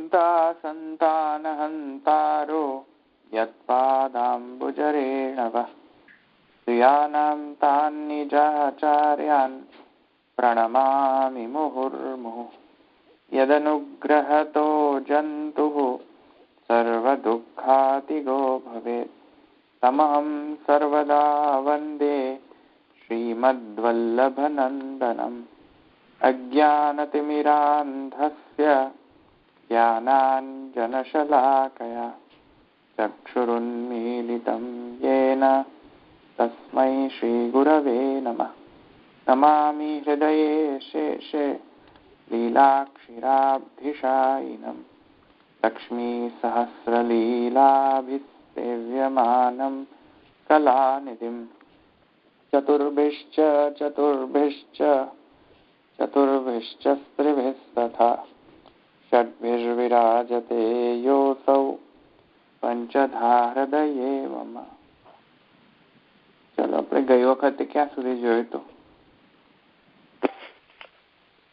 हन्ता सन्तानहन्तारो यत्पादाम्बुजरेण वः प्रियाणां तान् निजाचार्यान् प्रणमामि मुहुर्मुहुः यदनुग्रहतो जन्तुः सर्वदुःखातिगो भवेत् तमहं सर्वदा वन्दे श्रीमद्वल्लभनन्दनम् अज्ञानतिमिरान्धस्य ज्ञानाञ्जनशलाकया चक्षुरुन्मीलितं येन तस्मै श्रीगुरवे नमः। नमामि हृदये शेषे लीलाक्षिराब्धिशायिनं लक्ष्मीसहस्रलीलाभिसेव्यमानं कलानिधिं चतुर्भिश्च स्त्रिभिस्तथा षड्भिर्विराजते योऽसौ पंचधा हृदये मम। चलो આપણે ગઈ વખતે ક્યાં સુધી જોયું તો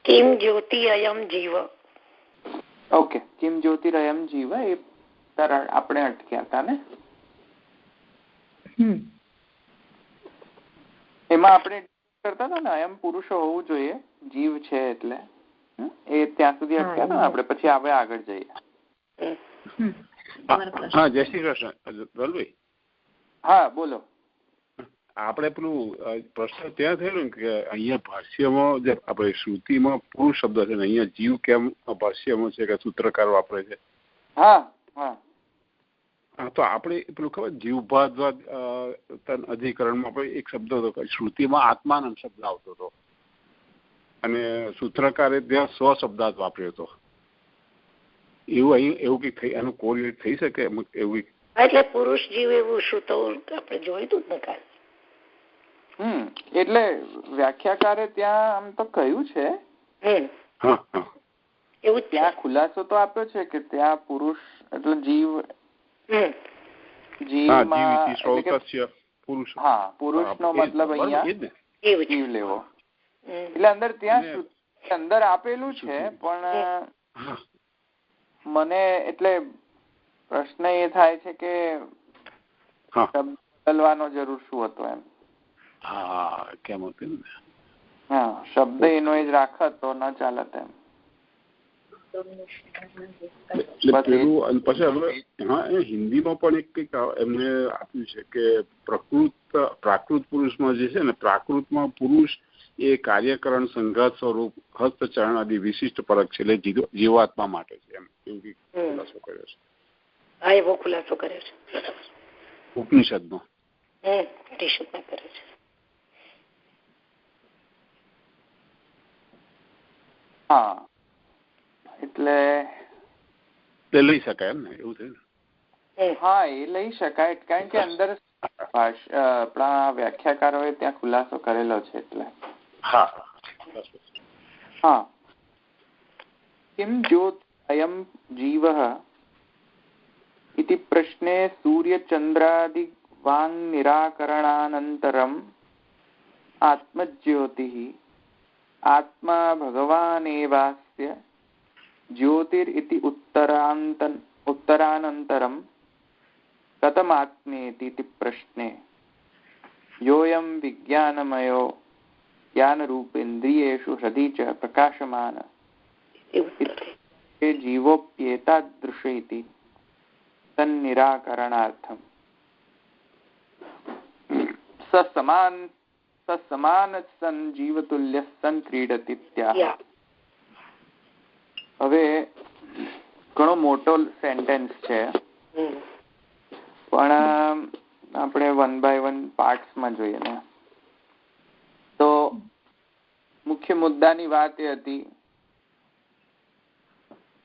કિમ જ્યોતિરયમ જીવ. ઓકે, કિમ જ્યોતિરયમ જીવ એ તરળ આપણે અટક્યા હતા ને. એમાં આપણે કરતા હતા ને અયમ પુરુષો હોવું જોઈએ, જીવ છે એટલે એ ત્યાં સુધી અટક્યા હતા ને આપણે. પછી આપણે આગળ જઈએ. હા, જય શ્રી કૃષ્ણ દલભાઈ. હા બોલો. આપણે પેલું પ્રશ્ન ત્યાં થયેલું ને કે અહીંયા ભાષ્યમાં જે આપણે શ્રુતિમાં પુરુષ શબ્દ છે ને અહીંયા જીવ કેમ ભાષ્યમાં છે કે સૂત્રકાર વાપરે છે. હા હા હા, તો આપણે પેલું ખબર જીવભાદ્વાદ અધિકરણમાં આપણે એક શબ્દ હતો કે શ્રુતિમાં આત્માનંદ શબ્દ આવતો હતો અને સૂત્રકારે ત્યાં સ્વશબ્દાર્થ વાપર્યો હતો. એવું અહીં એવું કંઈક થઈ એનું કોરિલેટ થઈ શકે એવું? એટલે પુરુષ જીવ એવું શું તો આપણે જોયું હતું જ ને કાલે. એટલે વ્યાખ્યાકારે ત્યાં આમ તો કહ્યું છે, એવું ત્યાં ખુલાસો તો આપ્યો છે કે ત્યાં પુરુષ એટલે જીવ પુરુષ નો મતલબ અહીંયા જીવ લેવો. એટલે અંદર ત્યાં અંદર આપેલું છે, પણ મને એટલે પ્રશ્ન એ થાય છે કે શબ્દ બદલવાનો જરૂર શું હતો એમ. હા, કેમ હતું ને. હા, શબ્દ એનો જ રાખત તો ન ચાલત એમ. પછી હિન્દીમાં પણ એક કંઈક એમને આપ્યું છે કે પ્રાકૃત પુરુષમાં જે છે ને, પ્રાકૃતમાં પુરુષ એ કાર્યકરણ સંઘાત સ્વરૂપ હસ્તચરણ આદિ વિશિષ્ટ પરક છે, એટલે જીવાત્મા માટે છે એમ. એવું કંઈક ખુલાસો કર્યો છે. હા, એવો ખુલાસો કર્યો છે ઉપનિષદમાં. ઉપનિષદમાં કર્યો છે. હા, એટલે લઈ શકાય એમ ને, એવું થયું ને. હા, એ લઈ શકાય કારણ કે અંદર આપણા વ્યાખ્યાકારોએ ત્યાં ખુલાસો કરેલો છે એટલે. હા, કિમ જ્યોત અયમ જીવઃ इति प्रश्ने सूर्यचन्द्रादिवाङ् निराकरणानन्तरम् आत्मज्योतिः आत्मा भगवानेवास्य ज्योतिरिति उत्तरानन्तरं कथमात्मेति इति प्रश्ने योऽयं विज्ञानमयो ज्ञानरूपेन्द्रियेषु हृदि च प्रकाशमान जीवोऽप्येतादृश इति तन्निराकरणार्थं समान सन् जीवतुल्य सन् क्रीडति त्याह. હવે ઘણો મોટો સેન્ટેન્સ છે, પણ આપણે 1 by 1 પાર્ટ્સમાં જોઈએ ને. તો મુખ્ય મુદ્દાની વાત એ હતી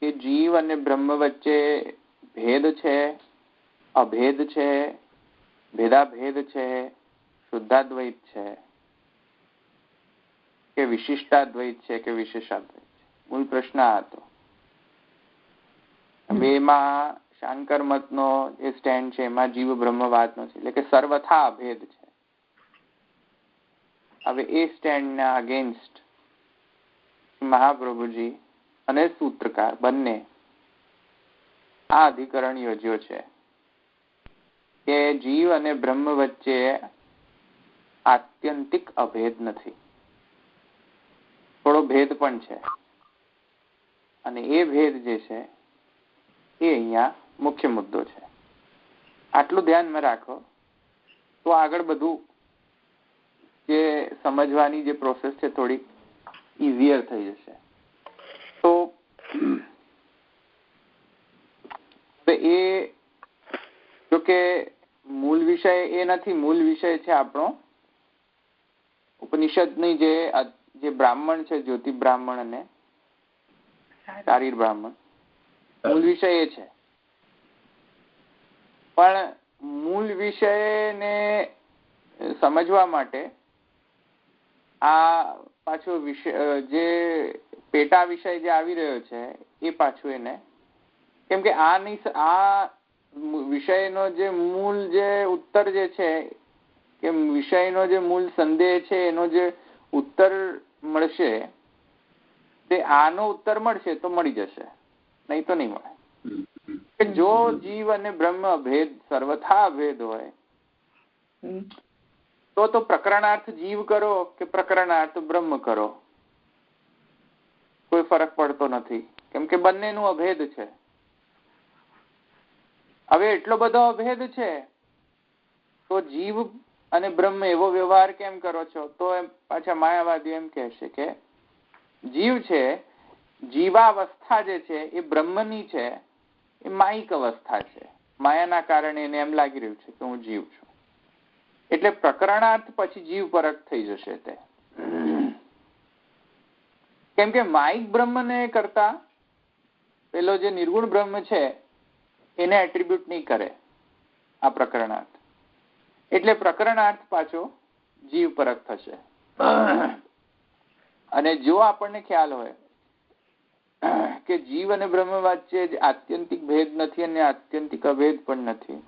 કે જીવ અને બ્રહ્મ વચ્ચે ભેદ છે, અભેદ છે, ભેદાભેદ છે, શુદ્ધાદ્વૈત છે કે વિશિષ્ટાદ્વૈત છે કે વિશેષાદ્વૈત છે. મૂળ પ્રશ્ન આ હતો. બેમાં શાંકર મતનો જે સ્ટેન્ડ છે એમાં જીવ બ્રહ્મવાદનો છે, એટલે કે સર્વથા અભેદ છે. હવે એ સ્ટેન્ડના અગેન્સ્ટ મહાપ્રભુજી અને સૂત્રકાર બંને આ અધિકરણ યોજ્યો છે કે જીવ અને બ્રહ્મ વચ્ચે આત્યંતિક અભેદ નથી, થોડો ભેદ પણ છે, અને એ ભેદ જે છે એ અહીંયા મુખ્ય મુદ્દો છે. આટલું ધ્યાનમાં રાખો તો આગળ બધું જે સમજવાની જે પ્રોસેસ છે થોડી ઇઝીયર થઈ જશે. તો એ જો કે મૂળ વિષય એ નથી, મૂળ વિષય છે આપણો ઉપનિષદની જે બ્રાહ્મણ છે, જ્યોતિ બ્રાહ્મણ અને શારીર બ્રાહ્મણ, મૂળ વિષય એ છે. પણ મૂળ વિષયને સમજવા માટે આ પાછો વિષય જે પેટા વિષય જે આવી રહ્યો છે એ પાછું એને, કેમ કે આ વિષયનો જે મૂળ જે ઉત્તર જે છે કે વિષયનો જે મૂળ સંદેહ છે એનો જે ઉત્તર મળશે તે આનો ઉત્તર મળશે તો મળી જશે, નહીં તો નહીં મળે. જો જીવ અને બ્રહ્મ ભેદ સર્વથા ભેદ હોય તો પ્રકરણાર્થ જીવ કરો કે પ્રકરણાર્થ બ્રહ્મ કરો કોઈ ફરક પડતો નથી, કેમ કે બંનેનું અભેદ છે. હવે એટલો બધો અભેદ છે તો જીવ અને બ્રહ્મ એવો વ્યવહાર કેમ કરો છો? તો એમ પાછા માયાવાદીઓ એમ કહેશે કે જીવ છે, જીવાવસ્થા જે છે એ બ્રહ્મની છે, એ માયિક અવસ્થા છે. માયાના કારણે એને એમ લાગી રહ્યું છે કે હું જીવ છું, એટલે પ્રકરણાર્થ પછી જીવ પરક થઈ જશે તે. કેમ કે માયિક બ્રહ્મને કરતા પેલો જે નિર્ગુણ બ્રહ્મ છે એને એટ્રીબ્યુટ નહીં કરે આ પ્રકરણાર્થ, એટલે પ્રકરણાર્થ પાછો જીવ પરક થશે. અને જો આપણને ખ્યાલ હોય કે જીવ અને બ્રહ્મ વચ્ચે આત્યંતિક ભેદ નથી અને આત્યંતિક અભેદ પણ નથી,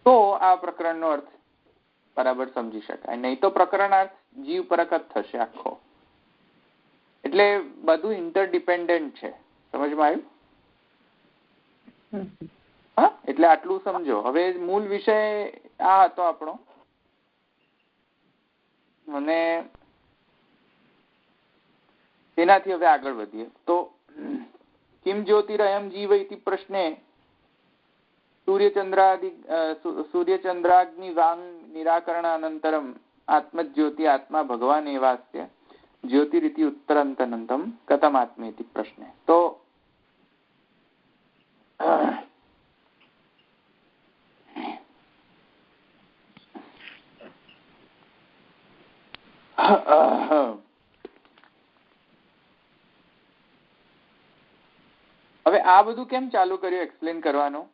તો આ પ્રકરણનો અર્થ બરાબર સમજી શકાય. નહીં તો પ્રકરણાર્થ જીવ પરક જ થશે આખો. એટલે બધું ઇન્ટરડિપેન્ડન્ટ છે. સમજમાં આવ્યું? હા, એટલે આટલું સમજો. હવે મૂળ વિષય આ હતો આપણો, અને તેનાથી હવે આગળ વધીએ તો કિમ જ્યોતિરયમ જીવ ઇતિ પ્રશ્ને સૂર્યચંદ્રાગ્નિ વાંગ નિરાકરણાનંતરમ આત્મજ્યોતિ આત્મા ભગવાન એવાસ્ય જ્યોતિરિતિ ઉત્તરંતનંતમ કથમ આત્મેતિ પ્રશ્ને. તો હવે આ બધું કેમ ચાલુ કર્યું એક્સપ્લેન કરવાનું?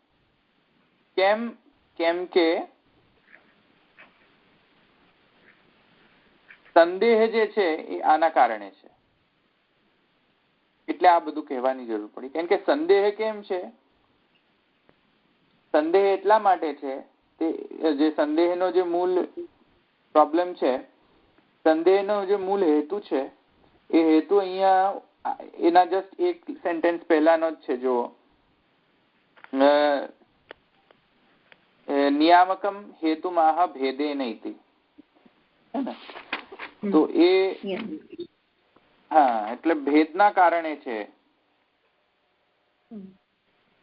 કેમ કે સંદેહ જે છે એ આના કારણે છે, એટલે આ બધું કહેવાની જરૂર પડી. કેમ કે સંદેહ કેમ છે? સંદેહ એટલા માટે છે, તે જે સંદેહનો જે મૂળ પ્રોબ્લેમ છે, સંદેહનો જે મૂળ હેતુ છે એ હેતુ અહીંયા એના જસ્ટ એક સેન્ટેન્સ પહેલાનો જ છે. જો નિયામકમ હેતુમાહ ભેદેન ઇતિ, હે ને? તો એ હા, એટલે ભેદના કારણે છે,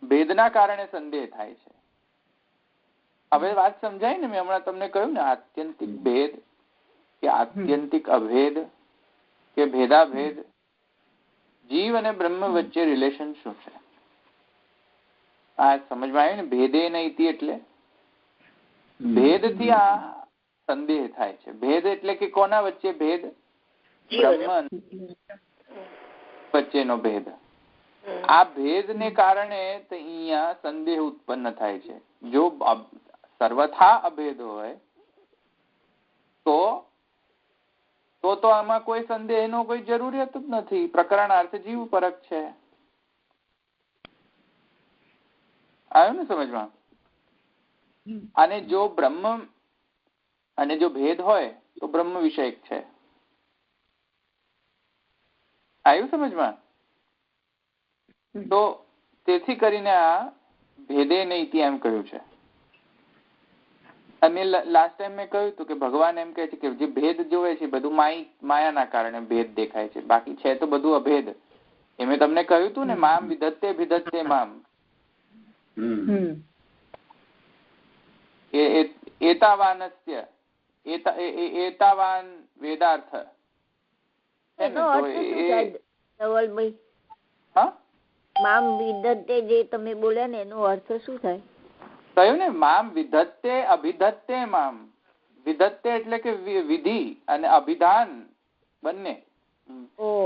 ભેદના કારણે સંદેહ થાય છે. હવે વાત સમજાય ને? મેં હમણાં તમને કહ્યું ને આત્યંતિક ભેદ કે આત્યંતિક અભેદ કે ભેદાભેદ, જીવ અને બ્રહ્મ વચ્ચે રિલેશન શું છે આ સમજમાં આવ્યું ને? ભેદે નહિ એટલે ભેદથી આ સંદેહ થાય છે. ભેદ એટલે કે કોના વચ્ચે ભેદ? બ્રહ્મ વચ્ચેનો ભેદ. આ ભેદને કારણે અહીંયા સંદેહ ઉત્પન્ન થાય છે. જો સર્વથા અભેદ હોય તો આમાં કોઈ સંદેહનો કોઈ જરૂરિયાત જ નથી. પ્રકરણાર્થ જીવ પરક છે. આવ્યું ને સમજમાં? અને જો બ્રહ્મ અને જો ભેદ હોય તો બ્રહ્મ વિષયક છે. આવ્યું સમજમાં? તો તેથી કરીને આ ભેદે નૈતિ એમ કહ્યું છે. અને લાસ્ટ ટાઈમ મેં કહ્યું હતું કે ભગવાન એમ કહે છે કે જે ભેદ જોવે છે બધું માયાના કારણે ભેદ દેખાય છે, બાકી છે તો બધું અભેદ. એ મેં તમને કહ્યું હતું ને, મામ વિધત્તે ભિધત્તે મામ, એતાવાનસ્ય એતાવાન વેદાર્થ. મામ વિધત્તે જે તમે બોલ્યા ને એનો અર્થ શું થાય? કહ્યું ને, મામ વિધત્તે અભિધત્તે મામ. વિધત્તે એટલે કે વિધિ અને અભિધાન બંને.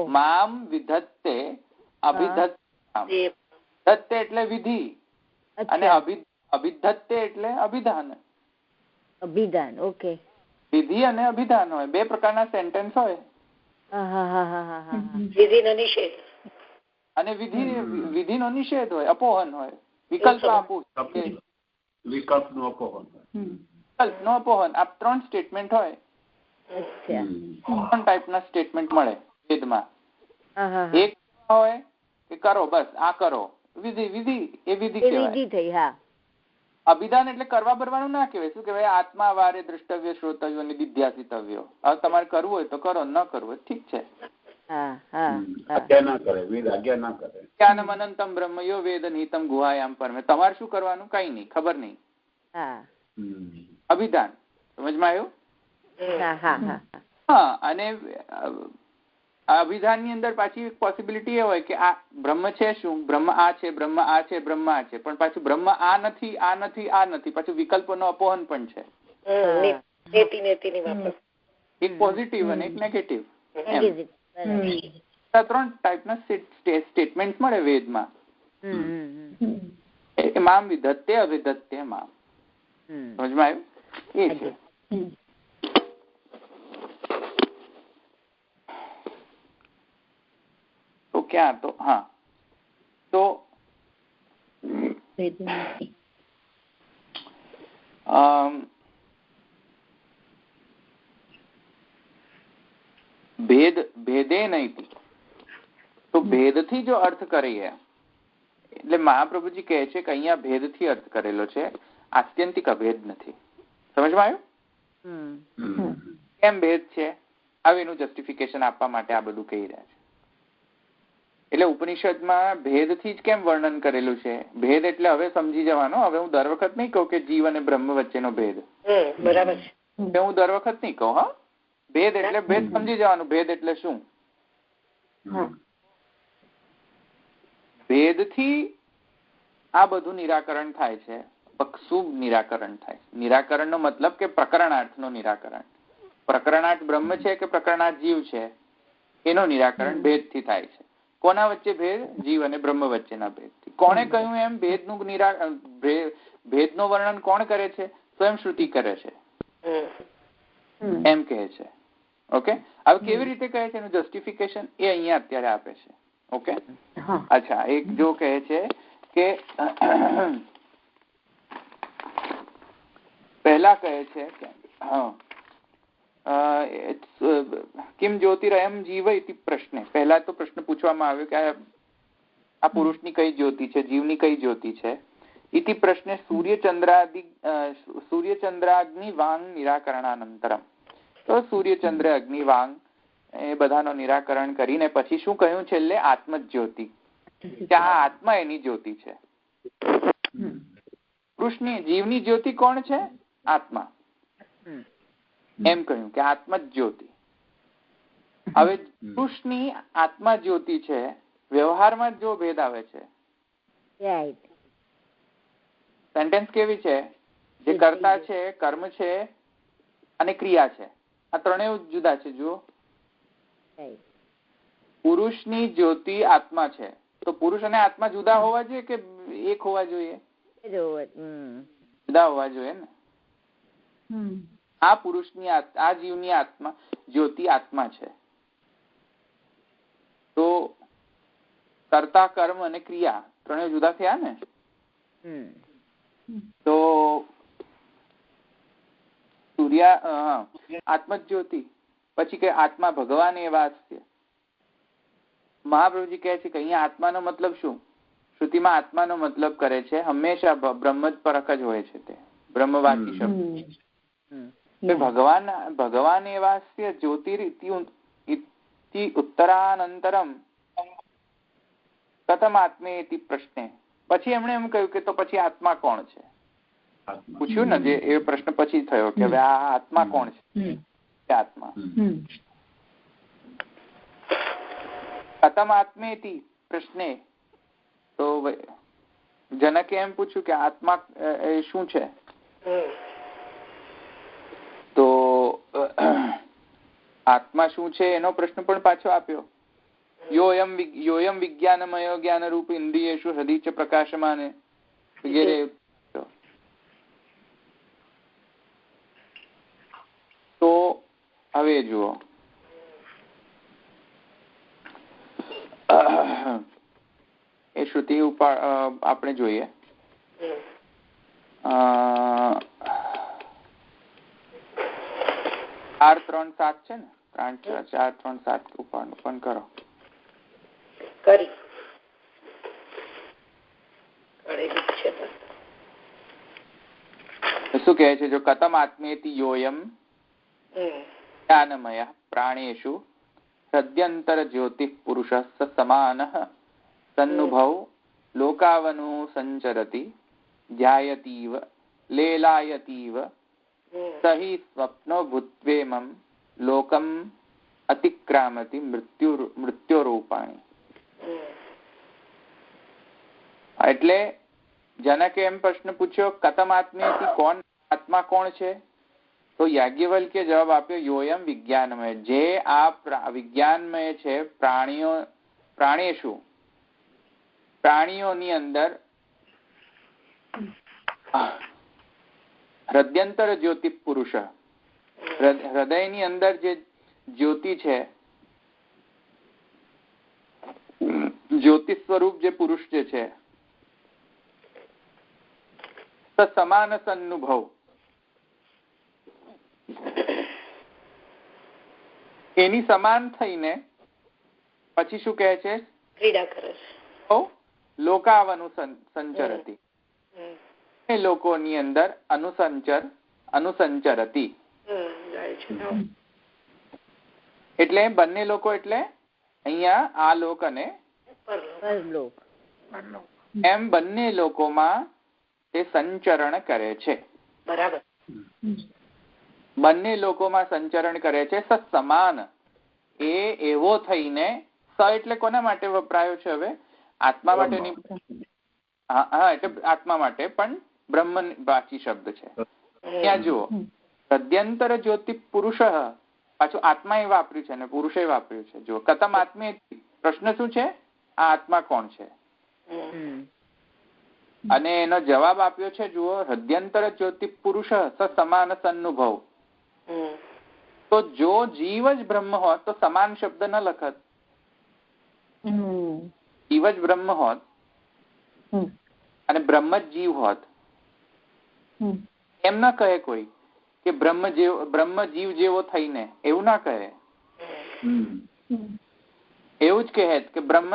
મામ વિધત્તે અભિધત્તે. વિધત્તે એટલે વિધિ અને અભિધત્તે એટલે અભિધાન. અભિધાન, ઓકે. વિધિ અને અભિધાન હોય, બે પ્રકારના સેન્ટેન્સ હોય. વિધિનો નિષેધ અને વિધિનો નિષેધ હોય, અપોહન હોય, વિકલ્પ આપવું, વિકલ્પનું અપોહન, વિકલ્પનું અપોહન. આ 3 સ્ટેટમેન્ટ હોય. 3 ટાઈપના સ્ટેટમેન્ટ મળે વેદમાં. એક હોય કે કરો, બસ આ કરો, વિધિ એ વિધિ કહેવાય. અભિધાન એટલે કરવા બરવાનું ના કહેવાય. શું કહેવાય? આત્મા વારે દ્રષ્ટવ્ય, શ્રોતવ્ય અને દિધ્યાસિતવ્ય. હવે તમારે કરવું હોય તો કરો, ન કરવું હોય ઠીક છે. અનંતમ બ્રહ્મ યો વેદ નિહિતમ ગુહાયામ પરમે. તમારે શું કરવાનું? કઈ નહીં, ખબર નહીં. અભિધાન સમજમાં આવ્યું? હા. અને અભિધાન ની અંદર પાછી પોસિબિલિટી એ હોય કે આ બ્રહ્મ છે શું? બ્રહ્મ આ છે, બ્રહ્મ આ છે, બ્રહ્મ આ છે, પણ પાછું બ્રહ્મ આ નથી, આ નથી, આ નથી. પાછું વિકલ્પોનો અપોહન પણ છે. એક પોઝિટિવ અને એક નેગેટિવ. 3 ટાઈપના સ્ટેટમેન્ટ મળે વેદમાં. મામ વિધત્તે અભિધત્તે મામ. સમજમાં આવ્યું? એ છે. તો ક્યાં તો હા તો ભેદે નહીં. તો ભેદથી જો અર્થ કરીએ એટલે મહાપ્રભુજી કહે છે કે અહીંયા ભેદથી અર્થ કરેલો છે, આત્યંતિક અભેદ નથી. સમજમાં આવ્યું? કેમ ભેદ છે? હવે એનું જસ્ટિફિકેશન આપવા માટે આ બધું કહી રહ્યા છે. એટલે ઉપનિષદમાં ભેદથી જ કેમ વર્ણન કરેલું છે? ભેદ એટલે હવે સમજી જવાનો. હવે હું દર વખત નહીં કહું કે જીવ અને બ્રહ્મ વચ્ચેનો ભેદ. બરાબર છે. હું દર વખત નહીં કહું. હા, ભેદ એટલે ભેદ સમજી જવાનું. ભેદ એટલે શું? ભેદથી આ બધું નિરાકરણ થાય છે. શુભ નિરાકરણ થાય. નિરાકરણનો મતલબ કે પ્રકરણાર્થનો નિરાકરણ. પ્રકરણાર્થ બ્રહ્મ છે કે પ્રકરણાર્થ જીવ છે, એનો નિરાકરણ ભેદથી થાય છે. કોના વચ્ચે ભેદ? જીવ અને બ્રહ્મ વચ્ચેના ભેદથી. કોણે કહ્યું એમ? ભેદનું વર્ણન કોણ કરે છે? સ્વયં શ્રુતિ કરે છે, એમ કહે છે. ઓકે, હવે કેવી રીતે કહે છે એનું જસ્ટિફિકેશન એ અહીંયા અત્યારે આપે છે. ઓકે, અચ્છા. એક જો કહે છે કે પહેલા કહે છે કે કિમ જ્યોતિરયમ જીવ ઇતિ પ્રશ્ને. પહેલા તો પ્રશ્ન પૂછવામાં આવ્યો કે આ પુરુષની કઈ જ્યોતિ છે, જીવની કઈ જ્યોતિ છે? ઇતિ પ્રશ્ને સૂર્યચંદ્રાગ્નિ વાંગ નિરાકરણાનંતરમ. તો સૂર્યચંદ્ર અગ્નિ વાંગ એ બધાનો નિરાકરણ કરીને પછી શું કહ્યું છેલ્લે? આત્મજ્યોતિ. કે આ આત્મા એની જ્યોતિ છે. પુરુષની જીવની જ્યોતિ કોણ છે? આત્મા. એમ કહ્યું કે આત્મા જ્યોતિ. હવે પુરુષની આત્મા જ્યોતિ છે, વ્યવહારમાં જો ભેદ આવે છે. સેન્ટેન્સ કેવી છે? જે કર્તા છે, કર્મ છે અને ક્રિયા છે, આ ત્રણેય જુદા છે. જુઓ, પુરુષની જ્યોતિ આત્મા છે, તો પુરુષ અને આત્મા જુદા હોવા જોઈએ કે એક હોવા જોઈએ? જુદા હોવા જોઈએ ને. આ પુરુષની આ જીવની આત્મા જ્યોતિ આત્મા છે, તો કર્તા, કર્મ અને ક્રિયા ત્રણેય જુદા થયા ને. તો આત્મજ્યોતિ પછી કે આત્મા ભગવાન એવા છે. મહાપ્રભુજી કહે છે કે અહીંયા આત્માનો મતલબ શું? શ્રુતિમાં આત્માનો મતલબ કરે છે હંમેશા બ્રહ્મ જ પરખ જ હોય છે, તે બ્રહ્મવાચી શબ્દ. ભગવાન એવાસ્ય જ્યોતિરિતિ ઉત્તરાનંતરમ કથમ આત્મેતિ પ્રશ્ને. પછી એમણે એમ કહ્યું કે તો પછી આત્મા કોણ છે, પૂછ્યું ને, જે એ પ્રશ્ન પછી થયો કે હવે આ આત્મા કોણ છે. આત્મા કથમ આત્મેતિ પ્રશ્ને, તો જનકે એમ પૂછ્યું કે આત્મા એ શું છે. તો આત્મા શું છે એનો પ્રશ્ન પણ પાછો આપ્યો. યોયમ વિજ્ઞાનમયો જ્ઞાનરૂપ ઇન્દ્રિયેષુ હૃદય ચ પ્રકાશમાન વગેરે. તો હવે જુઓ, એ શ્રુતિ આપણે જોઈએ. 4, 3, 7 છે ને, 4, 3, 7 ઓપન કરો. શું કહે છે? જો કથમ આત્મેતિ યોયમ જ્ઞાનમય પ્રાણેષુ સદ્યંતર જ્યોતિ પુરુષ સમાન સન્નુભવ લોકાવનુ સંચરતિ ધ્યાયતીવ લેલાયતીવ સહિ સ્વપ્નો ભૂત્વેમં લોકમ અતિક્રામતિ મૃત્યુરૂપાણી. એટલે જનકે એમ પ્રશ્ન પૂછ્યો કથમ આત્મેતિ, કોણ આત્મા કોણ છે? તો યાજ્ઞવલ્ક્ય જવાબ આપ્યો યોયમ વિજ્ઞાનમય, જે આ વિજ્ઞાનમય છે. પ્રાણેષુ પ્રાણીઓની અંદર હૃદયંતર જ્યોતિ પુરુષ, હૃદયની અંદર જે જ્યોતિ છે, જ્યોતિ સ્વરૂપ જે પુરુષ જે છે, સમાન સન્નુભવ, એની સમાન થઈને પછી શું કહે છે? ક્રીડા કરે છે. લોકાવનુ સંચરતી, એ લોકોની અંદર અનુસંચરતી. એટલે બંને લોકો, એટલે અહીંયા આ લોક અને એમ બંને લોકોમાં તે સંચરણ કરે છે. બરાબર. બંને લોકોમાં સંચરણ કરે છે. સમાન, એ એવો થઈને, સ એટલે કોના માટે વપરાયો છે? હવે આત્મા માટેની. હા, એટલે આત્મા માટે, પણ બ્રહ્મ વાચી શબ્દ છે. ત્યાં જુઓ, સદ્યંતર જ્યોતિ પુરુષ, પાછું આત્મા એ વાપર્યું છે અને પુરુષે વાપર્યું છે. જો કથમ આત્મે, પ્રશ્ન શું છે? આ આત્મા કોણ છે? અને એનો જવાબ આપ્યો છે, જુઓ, હૃદયંતર જ્યોતિ પુરુષ સમાન સન્નુભવ. તો જો જીવ જ બ્રહ્મ હોત તો સમાન શબ્દ ન લખત. જીવ જ બ્રહ્મ હોત અને બ્રહ્મ જ જીવ હોત, એમ ના કહે કોઈ કે બ્રહ્મ જીવ જેવો થઈને, એવું ના કહે. એવું જ કહે કે બ્રહ્મ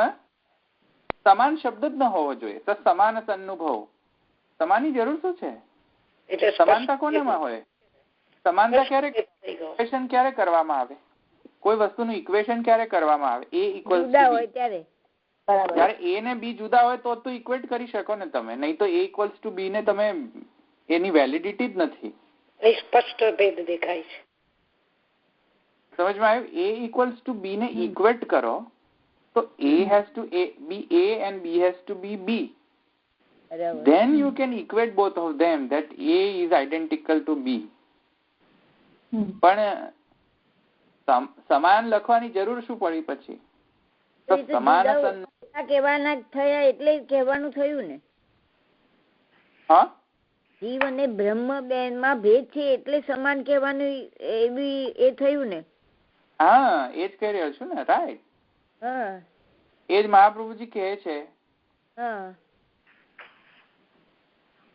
સમાન શબ્દ જ ન હોવો જોઈએ. તો સમાન સન્નુભવ, સમાનની જરૂર શું છે? એટલે સમાનતા કોનામાં હોય? સમાનતા ક્યારે કરવામાં આવે? કોઈ વસ્તુનું ઇક્વેશન ક્યારે કરવામાં આવે? એ ઇક્વલ જયારે એ ને બી જુદા હોય તો ઇક્વેટ કરી શકો ને તમે, નહીં તો એ ઇક્વલ્સ ટુ બી ને તમે, એની વેલિડિટી જ નથી. સ્પષ્ટ ભેદ દેખાય છે. સમજમાં આવ્યું? એ ઇક્વલ્સ ટુ બી ને ઇક્વેટ કરો તો A has to be A and B has to be B. Then you can equate both of them, that A is identical to B. પણ સમાન લખવાની જરૂર શું પડી પછી? તો સમાન કહેવાના થયા એટલે કહેવાનું થયું ને. હા, જીવ અને બ્રહ્મ બેન માં ભેદ છે એટલે સમાન કહેવાનું એવી એ થયું ને. હા, એ જ કહી રહ્યો છું ને. રાઈટ. એ જ મહાપ્રભુજી કહે છે.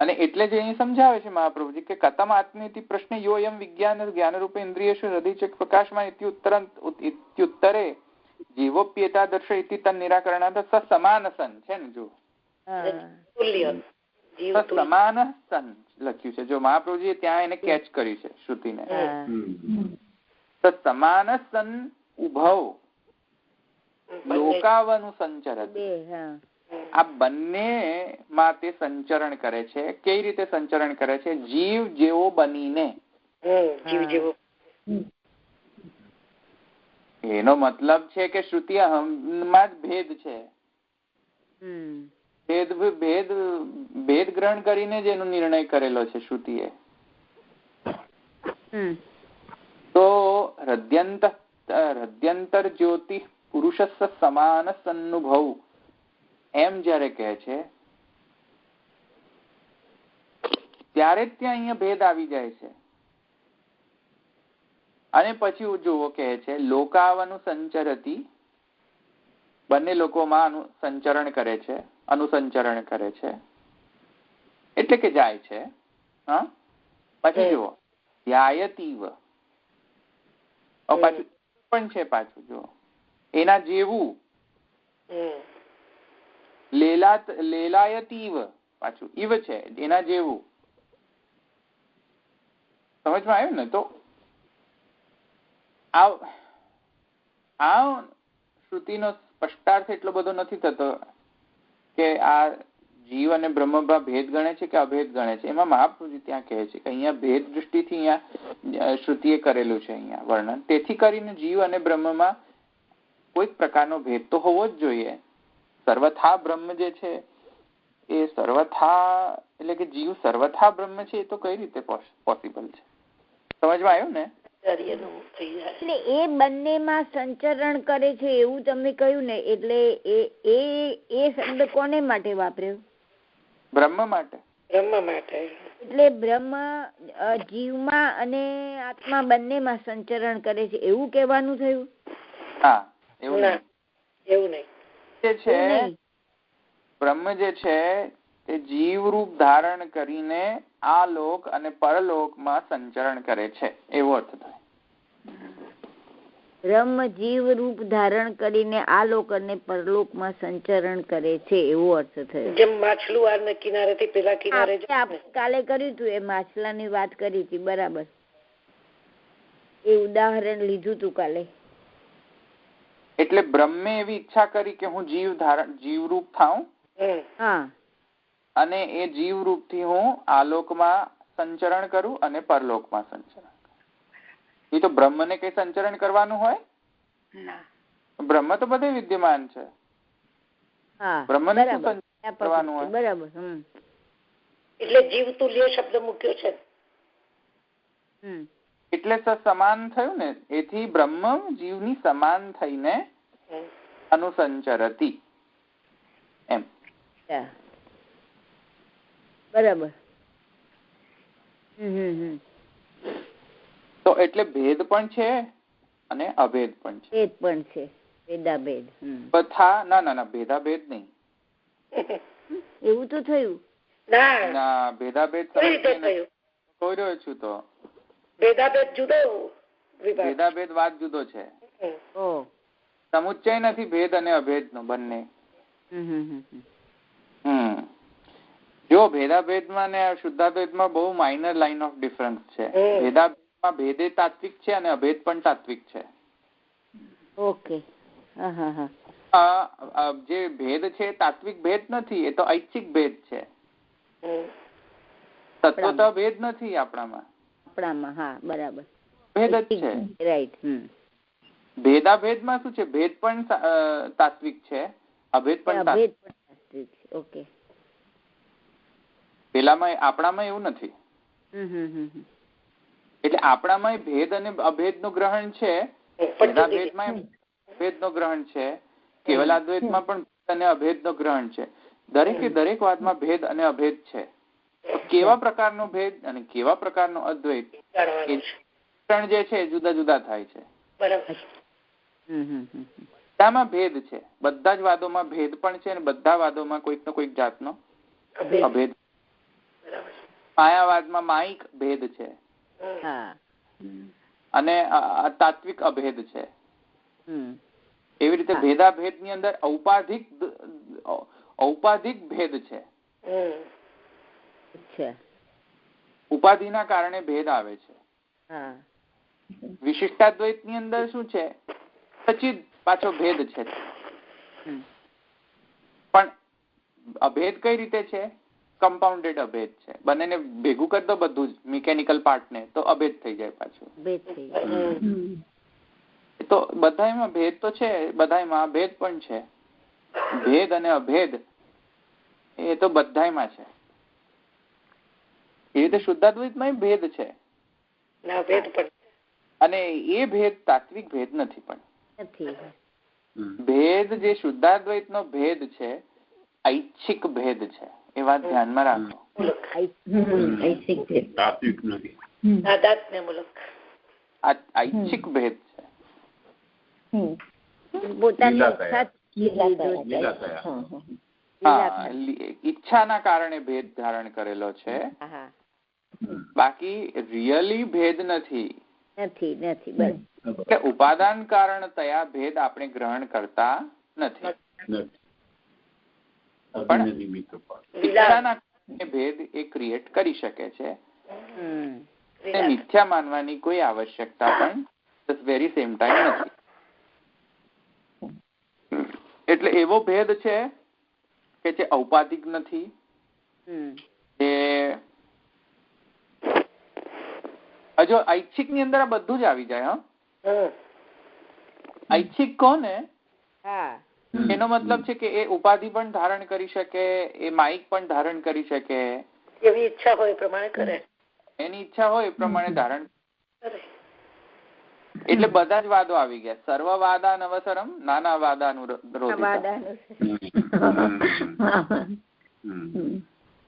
અને એટલે જ અહીં સમજાવે છે મહાપ્રભુજી કે કથમ આત્મેતિ પ્રશ્ન યોયમ વિજ્ઞાન જ્ઞાનરૂપે ઇન્દ્રિયેષુ હૃદય પ્રકાશમાં ઇત્યુત્તરે જીવોપ્યેતા દર્શયતિ તન નિરાકરણાર્થ સમાન સન છે ને. જો સમાન સન લખ્યું છે. જો મહાપ્રભુજીએ ત્યાં એને કેચ કરી છે શ્રુતિને. સમાન સન ઉભવ લોકાવનું સંચરતિ. આ બંને માં તે સંચરણ કરે છે. કઈ રીતે સંચરણ કરે છે? જીવ જેવો બનીને. એનો મતલબ છે કે શ્રુતિ માં જ ભેદ છે. ભેદ ગ્રહણ કરીને જ એનો નિર્ણય કરેલો છે શ્રુતિએ. તો હૃદ્યંતર જ્યોતિ પુરુષ સમાન સન્નુભવ એમ જયારે કહે છે ત્યારે જ ત્યાં અહીંયા ભેદ આવી જાય છે. અને પછી જુઓ કહે છે લોકાવનું સંચરતી, બંને લોકોમાં સંચરણ કરે છે, અનુસંચરણ કરે છે એટલે કે જાય છે. હા, પછી જુઓ યાયતીવ પાછું પણ છે, પાછું જો એના જેવું લેલાયતીવ પાછું ઈવ છે એના જેવું. સમજમાં આવ્યું ને? તો આ શ્રુતિનો સ્પષ્ટાર્થ એટલો બધો નથી થતો કે આ જીવ અને બ્રહ્મમાં ભેદ ગણે છે કે અભેદ ગણે છે. એમાં મહાપ્રભુજી ત્યાં કહે છે કે અહીંયા ભેદ દૃષ્ટિથી અહીંયા શ્રુતિએ કરેલું છે અહીંયા વર્ણન. તેથી કરીને જીવ અને બ્રહ્મમાં કોઈક પ્રકારનો ભેદ તો હોવો જ જોઈએ. સર્વથા બ્રહ્મ જે છે એ સર્વથા એટલે કે જીવ સર્વથા બ્રહ્મ છે એ તો કઈ રીતે પોસિબલ છે? સમજમાં આવ્યું ને? એટલે એ બંનેમાં સંચરણ કરે છે એવું તમે કહ્યું ને, એટલે એ શબ્દ કોને માટે વાપર્યો? બ્રહ્મ માટે. એટલે બ્રહ્મ જીવમાં અને આત્મા બંનેમાં સંચરણ કરે છે એવું કહેવાનું થયું? હા, એવું નહીં. છે બ્રહ્મ જે છે તે જીવ રૂપ ધારણ કરીને આ લોક અને પરલોકમાં સંચરણ કરે છે એવો અર્થ થાય. બ્રહ્મ જીવ રૂપ ધારણ કરીને આ લોક અને પરલોકમાં સંચરણ કરે છે એવો અર્થ થયો. જેમ માછલું આ કિનારેથી પેલા કિનારે કાલે કર્યું હતું એ માછલાની વાત કરી હતી, બરાબર. એ ઉદાહરણ લીધું હતું કાલે. એટલે બ્રહ્મે એવી ઈચ્છા કરી કે હું જીવરૂપ થાઉં અને એ જીવરૂપ થી હું આલોકમાં સંચરણ કરું અને પરલોકમાં સંચરણ કરું. એ તો બ્રહ્મને કઈ સંચરણ કરવાનું હોય? બ્રહ્મ તો બધે વિદ્યમાન છે. બ્રહ્મને શું સંચરણ કરવાનું હોય? બરાબર. એટલે જીવ તુલ્ય શબ્દ મૂક્યો છે એટલે સમાન થયું ને. એથી બ્રહ્મ જીવની સમાન થઈને અનુસંચરતી એમ. બરાબર. તો એટલે ભેદ પણ છે અને અભેદ પણ છે. ભેદ પણ છે, ભેદાભેદ. ના ભેદાભેદ નહીં. એવું તો થયું ના, ભેદાભેદ કહી રહ્યો છું તો ભેદાભેદ જુદો, ભેદાભેદ વાત જુદો છે. સમુચ્ચય નથી ભેદ અને અભેદ નો બંને. જો ભેદાભેદમાં ને શુદ્ધાભેદમાં બહુ માઇનર લાઇન ઓફ ડિફરન્સ છે. ભેદાભેદમાં ભેદે તાત્વિક છે અને અભેદ પણ તાત્વિક છે. ઓકે. જે ભેદ છે તાત્વિક ભેદ નથી, એ તો ઐચ્છિક ભેદ છે. તત્વત ભેદ નથી આપણામાં. હા, બરાબર. ભેદ જ છે. રાઈટ. ભેદાભેદમાં શું છે? ભેદ પણ તાત્વિક છે, અભેદ પણ તાત્વિક છે. ઓકે. પેલામાં આપણામાં એવું નથી. એટલે આપણામાં ભેદ અને અભેદ નું ગ્રહણ છે, ભેદાભેદમાં ભેદ નું ગ્રહણ છે, કેવલાદ્વૈતમાં પણ ભેદ અને અભેદ નું ગ્રહણ છે. દરેક વાતમાં ભેદ અને અભેદ છે. કેવા પ્રકારનો ભેદ અને કેવા પ્રકારનો અદ્વૈત જે છે જુદા જુદા થાય છે. બધામાં ભેદ છે. બધા જ વાદોમાં ભેદ પણ છે અને બધા વાદોમાં કોઈક ને કોઈક જાતનો અભેદ. માયાવાદમાં માયિક ભેદ છે અને તાત્વિક અભેદ છે. એવી રીતે ભેદાભેદ ની અંદર ઔપાધિક ભેદ છે. ઉપાધિના કારણે ભેદ આવે છે. વિશિષ્ટાદ્વૈત ની અંદર શું છે, સચિદ પાછો ભેદ છે. પણ અભેદ કઈ રીતે છે? કમ્પાઉન્ડેડ અભેદ છે. બંનેને ભેગું કરી દો બધું જ મિકેનિકલ પાર્ટ ને તો અભેદ થઈ જાય પાછું. તો બધામાં ભેદ તો છે, બધામાં અભેદ પણ છે. ભેદ અને અભેદ એ તો બધામાં છે. એ રીતે શુદ્ધાદ્વૈતમાં ભેદ છે અને એ ભેદ તાત્વિક ભેદ નથી. પણ ભેદ જે શુદ્ધાદ્વૈતનો ભેદ છે ઐચ્છિક ભેદ છે. એ વાત ધ્યાનમાં રાખો. ઐચ્છિક ભેદ છે. ઈચ્છાના કારણે ભેદ ધારણ કરેલો છે, બાકી રિયલી ભેદ નથી. ઉપાદાન કારણ તયા ભેદ આપણે ગ્રહણ કરતા નથી. પણ ઈચ્છાના કારણે ભેદ એ ક્રિએટ કરી શકે છે. મિથ્યા માનવાની કોઈ આવશ્યકતા પણ વેરી સેમ ટાઈમ નથી. એટલે એવો ભેદ છે કે જે ઔપાધિક નથી, એ હજુ ઐચ્છિક ની અંદર આ બધું જ આવી જાય. ઐચ્છિક કોને? એનો મતલબ છે કે એ ઉપાધિ પણ ધારણ કરી શકે, એ માઇક પણ ધારણ કરી શકે, એવી ઈચ્છા હોય એ પ્રમાણે કરે, એની ઈચ્છા હોય એ પ્રમાણે ધારણ કરે. એટલે બધા જ વાદો આવી ગયા. સર્વ વાદા નવસરમ, નાના વાદા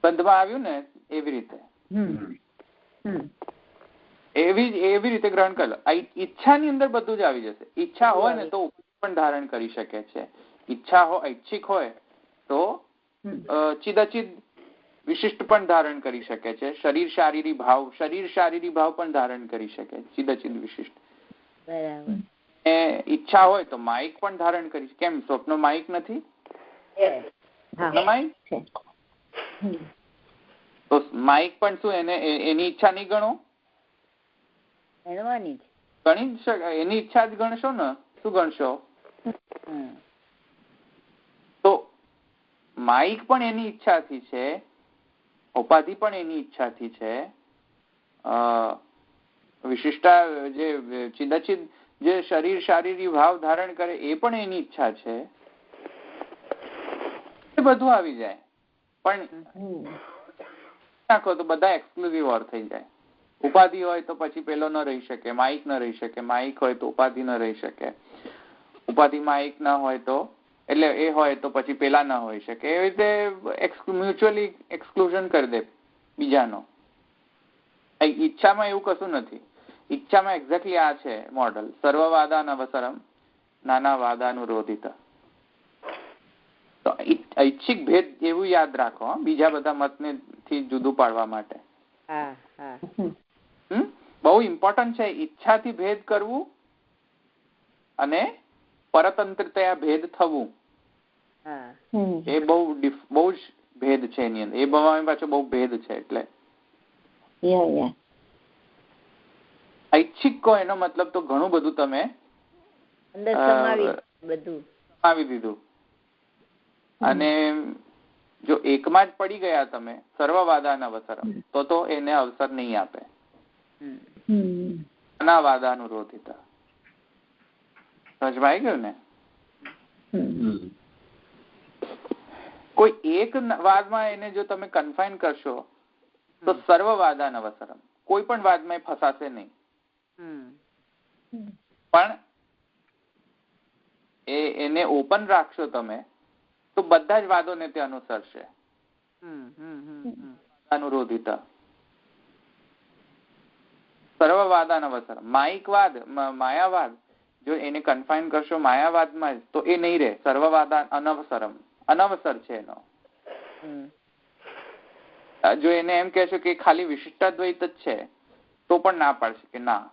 બંધમાં આવ્યું ને એવી રીતે એવી રીતે ગ્રહણ કરો. ઈચ્છાની અંદર બધું જ આવી જશે. ઈચ્છા હોય ને તો પણ ધારણ કરી શકે છે. ઈચ્છા હોય ઐચ્છિક હોય તો ચિદચિદ વિશિષ્ટ પણ ધારણ કરી શકે છે. શરીર શારીરિક ભાવ પણ ધારણ કરી શકે. ચિદચિદ વિશિષ્ટ. ઈચ્છા હોય તો માઇક પણ ધારણ કરી. કેમ સ્વપ્ન માઇક નથી? તો માઇક પણ શું એની ઈચ્છા નહીં ગણો? એની ઈચ્છા જ ગણશો ને. શું ગણશો? તો માઇક પણ એની ઈચ્છાથી છે, ઉપાધિ પણ એની ઈચ્છાથી છે, વિશિષ્ટા જે ચિદચિદ જે શરીર શારીરિક ભાવ ધારણ કરે એ પણ એની ઈચ્છા છે. એ બધું આવી જાય. પણ નાખો તો બધા એક્સક્લુઝિવ ઓર થઈ જાય. ઉપાધિ હોય તો પછી પેલો ન રહી શકે, માઇક ન રહી શકે. માઇક હોય તો ઉપાધિ ન રહી શકે. ઉપાધિ માઇક ના હોય તો એટલે એ હોય તો પછી પેલા ના હોઈ શકે. એવી રીતે મ્યુચ્યુઅલી એક્સક્લુઝન કરી દે બીજાનો. ઈચ્છામાં એવું કશું નથી. ઈચ્છામાં એક્ઝેક્ટલી આ છે મોડલ. સર્વવાદા નવસરમ, નાના વાદાનુરોધિત. તો ઐચ્છિક ભેદ એવું યાદ રાખો બીજા બધા મતને થી જુદું પાડવા માટે. બહુ ઇમ્પોર્ટન્ટ છે. ઈચ્છાથી ભેદ કરવું અને પરતંત્રતા ભેદ થવું એ બહુ જ ભેદ છે એની અંદર. એ બવામાં પાછો બહુ ભેદ છે. એટલે ઐચ્છિક કહો એનો મતલબ તો ઘણું બધું તમે સમાવી દીધું. અને જો એકમાં જ પડી ગયા તમે સર્વવાદાન અવસરમ તો એને અવસર નહીં આપે. અનાવાદાનુરોધિત. સમજમાં ગયું ને? કોઈ એક વાદમાં એને જો તમે કન્ફાઇન કરશો તો સર્વવાદાન અવસરમ. કોઈ પણ વાદમાં ફસાશે નહીં. પણ એને ઓપન રાખશો તમે તો બધા જ વાદોને તે અનુસરશે. અનુરોધિત સર્વવાદાન અવસર. માઇકવાદ, માયાવાદ જો એને કન્ફાઇન કરશો માયાવાદમાં તો એ નહીં રહે. સર્વવાદાન અનવસરમ, અનવસર છે એનો. જો એને એમ કહેશો કે ખાલી વિશિષ્ટાદ્વૈત જ છે તો પણ ના પાડશે કે ના.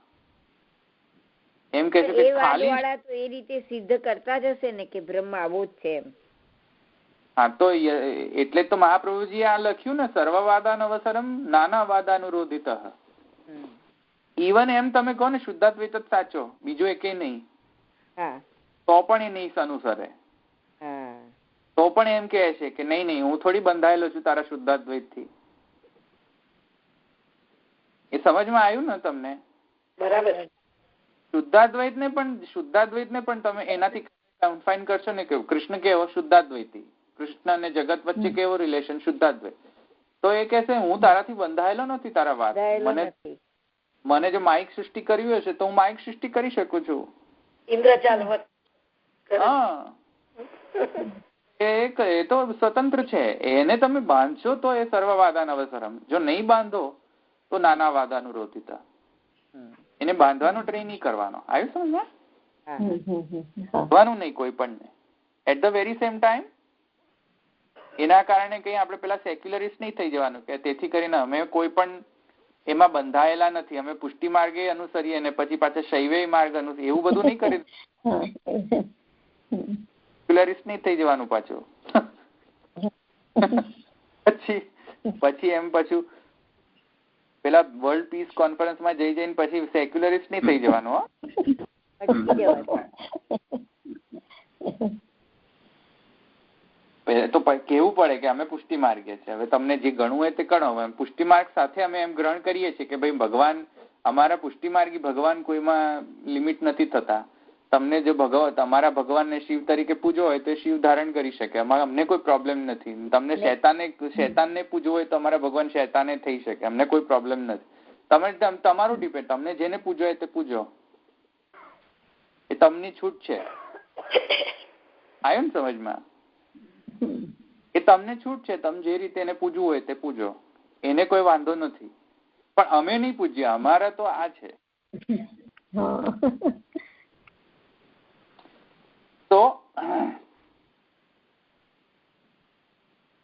એમ કહેશો કે ખાલી તો એ રીતે સિદ્ધ કરતા જ હશે ને કે બ્રહ્મ આવો જ છે એમ. હા, તો એટલે તો મહાપ્રભુજી આ લખ્યું ને, સર્વવાદાન અવસરમ નાના વાદાનુરોધિત. ઇવન એમ તમે કહો ને શુદ્ધાદ્વૈત જ સાચો, બીજો એકે નહીં, તો પણ એ નહીં અનુસરે. તો પણ એમ કહે છે કે નહીં, હું થોડી બંધાયેલો છું તારા શુદ્ધાદ્વૈત થી. એ સમજમાં આવ્યું ને તમને? બરાબર. શુદ્ધાદ્વૈત ને પણ તમે એનાથી કન્ફાઇન કરશો ને કે કૃષ્ણ કેવો શુદ્ધાદ્વૈતી, કૃષ્ણ અને જગત વચ્ચે કેવો રિલેશન શુદ્ધાદ્વૈત, તો એ કહેશે હું તારાથી બંધાયેલો નથી. તારા વાત મને જો માઇક સૃષ્ટિ કર્યું હશે તો હું માઇક સૃષ્ટિ કરી શકું છું. હા, એ તો સ્વતંત્ર છે. એને તમે બાંધશો તો એ સર્વવાદાન અવસરમ, જો નહીં બાંધો તો નાના વાદાનુરોધિતા. એને બાંધવાનો ટ્રેન નહીં કરવાનો. આવ્યું સમજમાં? બાંધવાનું નહીં કોઈ પણ ને. At the very same time એના કારણે કઈ આપણે પેલા સેક્યુલરિસ્ટ નહીં થઈ જવાનું કે તેથી કરીને અમે કોઈ પણ એમાં બંધાયેલા નથી, અમે પુષ્ટિ માર્ગે અનુસરીએ અને પછી પાછા શૈવે માર્ગ અનુસરીએ, એવું બધું નહીં કરી. સેક્યુલરિસ્ટ નહીં થઈ જવાનું પાછું. પછી એમ પાછું પેલા વર્લ્ડ પીસ કોન્ફરન્સ માં જઈને પછી સેક્યુલરિસ્ટ નહીં થઈ જવાનું. તો કેવું પડે કે અમે પુષ્ટિ માર્ગે છે, હવે તમને જે ગણવું હોય તે ગણો. પુષ્ટિ માર્ગ સાથે અમે એમ ગ્રહણ કરીએ છીએ કે ભાઈ ભગવાન અમારા પુષ્ટિ માર્ગી ભગવાન કોઈમાં લિમિટ નથી થતા. તમને જો તમારા ભગવાનને શિવ તરીકે પૂજો હોય તો શિવ ધારણ કરી શકે, અમને કોઈ પ્રોબ્લેમ નથી. તમને શૈતાનને પૂજવો હોય તો અમારા ભગવાન શૈતાને થઈ શકે, અમને કોઈ પ્રોબ્લેમ નથી. તમે તમારું ડિપેન્ડ, તમને જેને પૂજો હોય તે પૂજો, એ તમની છૂટ છે. આવ્યું ને સમજમાં? એ તમને છૂટ છે, તમે જે રીતે એને પૂજવું હોય તે પૂજો, એને કોઈ વાંધો નથી. પણ અમે નહીં પૂજીએ, અમારા તો આ છે. તો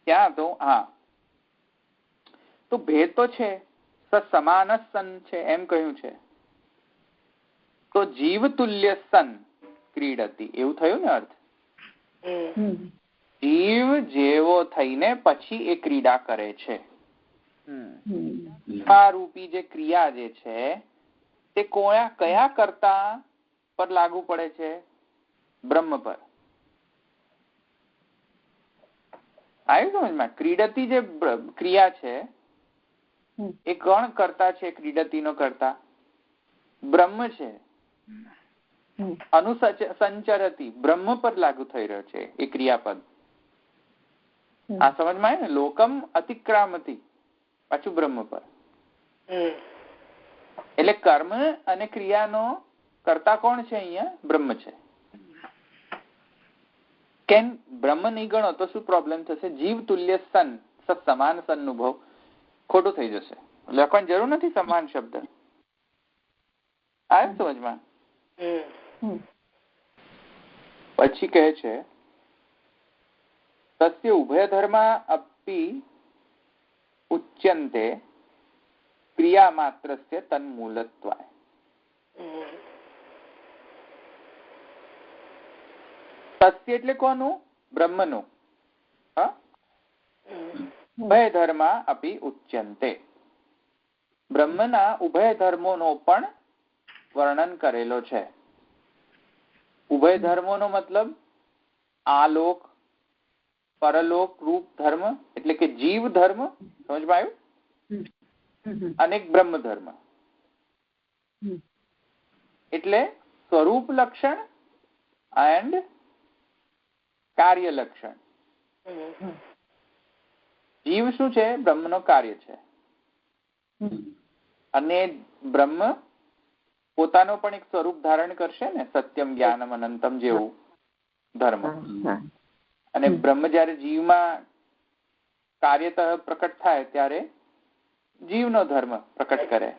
ત્યાં તો તો ભેદ તો છે, સમાન સન છે એમ કહ્યું છે. તો જીવ તુલ્ય સન ક્રીડતી, એવું થયું ને અર્થ? જીવ જેવો થઈને પછી એ ક્રીડા કરે છે. રૂપી જે ક્રિયા જે છે તે કયા કરતા પર લાગુ પડે છે? બ્રહ્મ પર. આવ્યું સમજમાં? ક્રીડતી જે ક્રિયા છે એ કોણ કરતા છે? ક્રીડતી નો કરતા બ્રહ્મ છે. અનુસંચરતી બ્રહ્મ પર લાગુ થઈ રહ્યો છે એ ક્રિયાપદ. આ સમજમાં આવે ને? લોકમ અતિક્રામતી પાછું બ્રહ્મ પર. એટલે કર્મ અને ક્રિયાનો કરતા કોણ છે અહીંયા? બ્રહ્મ છે. કેમ બ્રહ્મ નહીં ગણો તો શું પ્રોબ્લેમ થશે? જીવ તુલ્ય સન, સમાન સન્નુભવ ખોટું થઈ જશે. લખવાની જરૂર નથી સમાન શબ્દ. આવે સમજમાં? પછી કહે છે તસ્ય ઉભય ધર્મા અપી ઉચ્યન્તે ક્રિયા માત્રસ્ય તન્મૂલત્વાય. તસ્ય એટલે કોનું? બ્રહ્મનું. ઉભય ધર્મા અપી ઉચ્યન્તે, બ્રહ્મના ઉભય ધર્મોનો પણ વર્ણન કરેલો છે. ઉભય ધર્મોનો મતલબ આલોક પરલોક રૂપ ધર્મ, એટલે કે જીવ ધર્મ, સમજમાં આવ્યું? અને બ્રહ્મ ધર્મ એટલે સ્વરૂપ લક્ષણ એન્ડ કાર્ય લક્ષણ. જીવ શું છે? બ્રહ્મનો કાર્ય છે. અને બ્રહ્મ પોતાનો પણ એક સ્વરૂપ ધારણ કરશે ને, સત્યમ જ્ઞાનમ અનંતમ જેવું ધર્મ. અને બ્રહ્મ જયારે જીવમાં કાર્યતઃ પ્રકટ થાય ત્યારે જીવનો ધર્મ પ્રકટ કરે.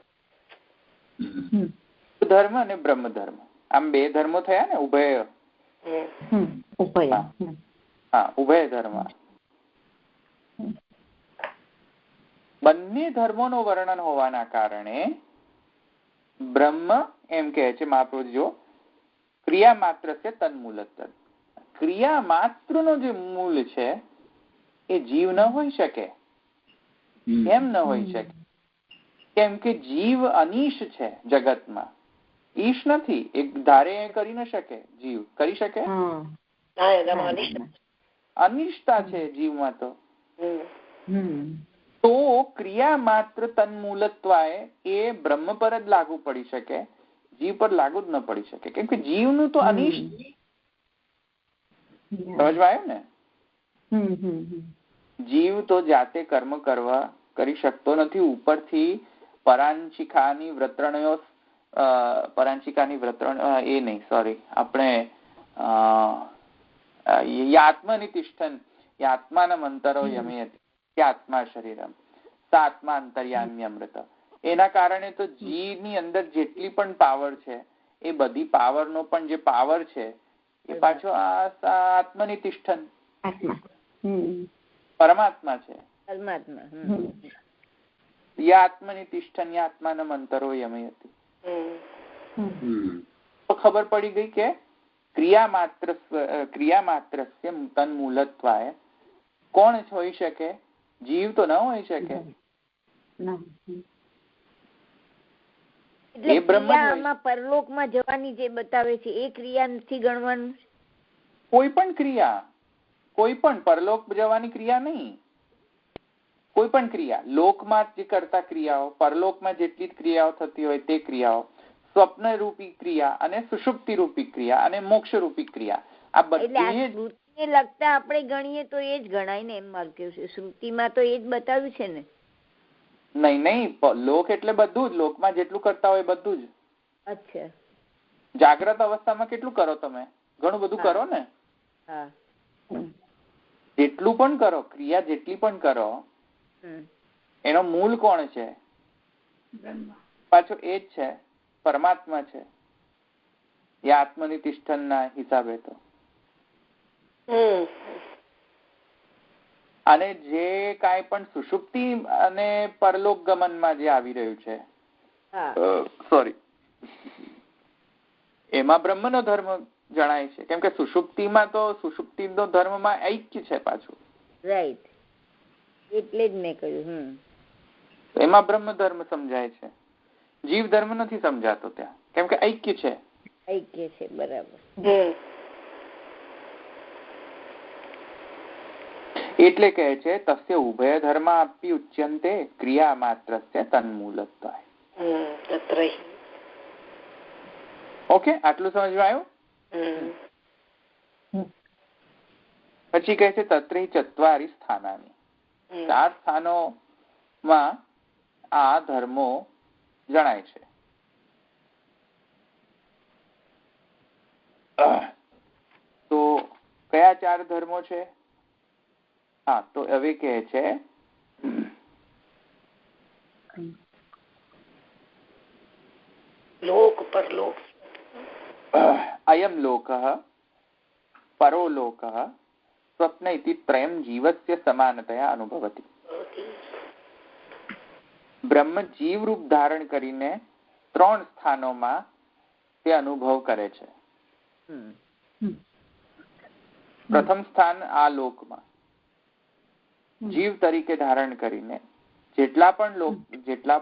ધર્મ અને બ્રહ્મ ધર્મ, આમ બે ધર્મો થયા ને. ઉભય ઉભય ધર્મ. બંને ધર્મોનું વર્ણન હોવાના કારણે બ્રહ્મ એમ કહે છે મહાપ્રભુ, જો ક્રિયા માત્ર છે તન્મૂલત, ક્રિયા માત્ર નો જે મૂળ છે એ જીવ ન હોઈ શકે. કેમ ન હોઈ શકે? કેમ કે જીવ અનીશ છે જગતમાં, ઈશ નથી. એક ધારે કરી ન શકે. જીવ કરી શકે? અનિષ્ઠતા છે જીવમાં. તો ક્રિયા માત્ર તન્મૂલત્વાય એ બ્રહ્મ પર જ લાગુ પડી શકે, જીવ પર લાગુ જ ન પડી શકે. કેમ કે જીવનું તો અનિષ્ટ. સમજવાયું ને? જીવ તો જાતે કર્મ કરી શકતો નથી. ઉપરથી પરાંચિકાની વ્રતરણો એ નહીં, સોરી, આપણે યાત્મનિ તિષ્ઠન યાત્માનમ અંતરો યમેયતિ આત્મા શરીરમ સાત્મા અંતર્યામી અમૃત. એના કારણે તો જીવની અંદર જેટલી પણ પાવર છે એ બધી પાવરનો પણ જે પાવર છે એ પાછો આત્મનિ તિષ્ઠન પરમાત્મા છે. આત્મનિ તિષ્ઠન આત્માનમ અંતરો યમયતિ. તો ખબર પડી ગઈ કે ક્રિયા માત્ર તન્મૂલત્વાય કોણ હોઈ શકે? જીવ તો ન હોઈ શકે. એ બ્રહ્મ પરલોકમાં જવાની જે બતાવે છે એ ક્રિયા નથી ગણવાનું. કોઈ પણ ક્રિયા, કોઈ પણ પરલોક જવાની ક્રિયા નહીં. કોઈ પણ ક્રિયા લોકમાં જે કરતા ક્રિયાઓ, પરલોકમાં જેટલી ક્રિયાઓ થતી હોય તે ક્રિયાઓ, સ્વપ્ન રૂપી ક્રિયા અને સુષુપ્તિ રૂપી ક્રિયા અને મોક્ષ રૂપી ક્રિયા, આ બધી લગતા આપણે ગણીએ તો એ જ ગણાય ને. એમ માર્ક્યું છે શ્રુતિમાં તો એ જ બતાવ્યું છે ને. નહીં, લોક એટલે બધું જ. લોકમાં જેટલું કરતા હોય બધું જ. અચ્છા. જાગ્રત અવસ્થામાં કેટલું કરો તમે? ઘણું બધું કરો ને. જેટલું પણ કરો, ક્રિયા જેટલી પણ કરો, એનો મૂળ કોણ છે? પાછો એ જ છે, પરમાત્મા છે. એ આત્મનિ તિષ્ઠનના હિસાબે તો. અને જે કાંઈ પણ સુષુપ્તિ અને પરલોક ગમનમાં જે આવી રહ્યું છે, સોરી, એમાં બ્રહ્મનો ધર્મ જણાય છે. કેમ કે સુષુપ્તિમાં તો સુષુપ્તિનો ધર્મમાં ઐક્ય છે પાછું. રાઈટ, એટલે જ મેં કહ્યું. એમાં બ્રહ્મ ધર્મ સમજાય છે, જીવ ધર્મ નથી સમજાતો ત્યાં. કેમ કે ઐક્ય છે. ઐક્ય છે, બરાબર. એટલે કહે છે તસ્ય ઉભય ધર્મ આપી ઉચ્યંતે ક્રિયા માત્રસ્ય તન્મૂલત્વાય. ઓકે, આટલું સમજવા આવ્યું? પછી કહે છે તત્રૈ ચત્વારી સ્થાનાની. 4 સ્થાનોમાં આ ધર્મો જણાય છે. તો કયા 4 ધર્મો છે? તો હવે કહે છે લોક પરલોક, અયમ લોકઃ પરો લોકઃ સ્વપ્ન ઇતિ ત્રયમ જીવસ્ય સમાનતયા અનુભવતિ. બ્રહ્મ જીવ રૂપ ધારણ કરીને 3 સ્થાનોમાં તે અનુભવ કરે છે. પ્રથમ સ્થાન આ લોકમાં જીવ તરીકે ધારણ કરીને જેટલા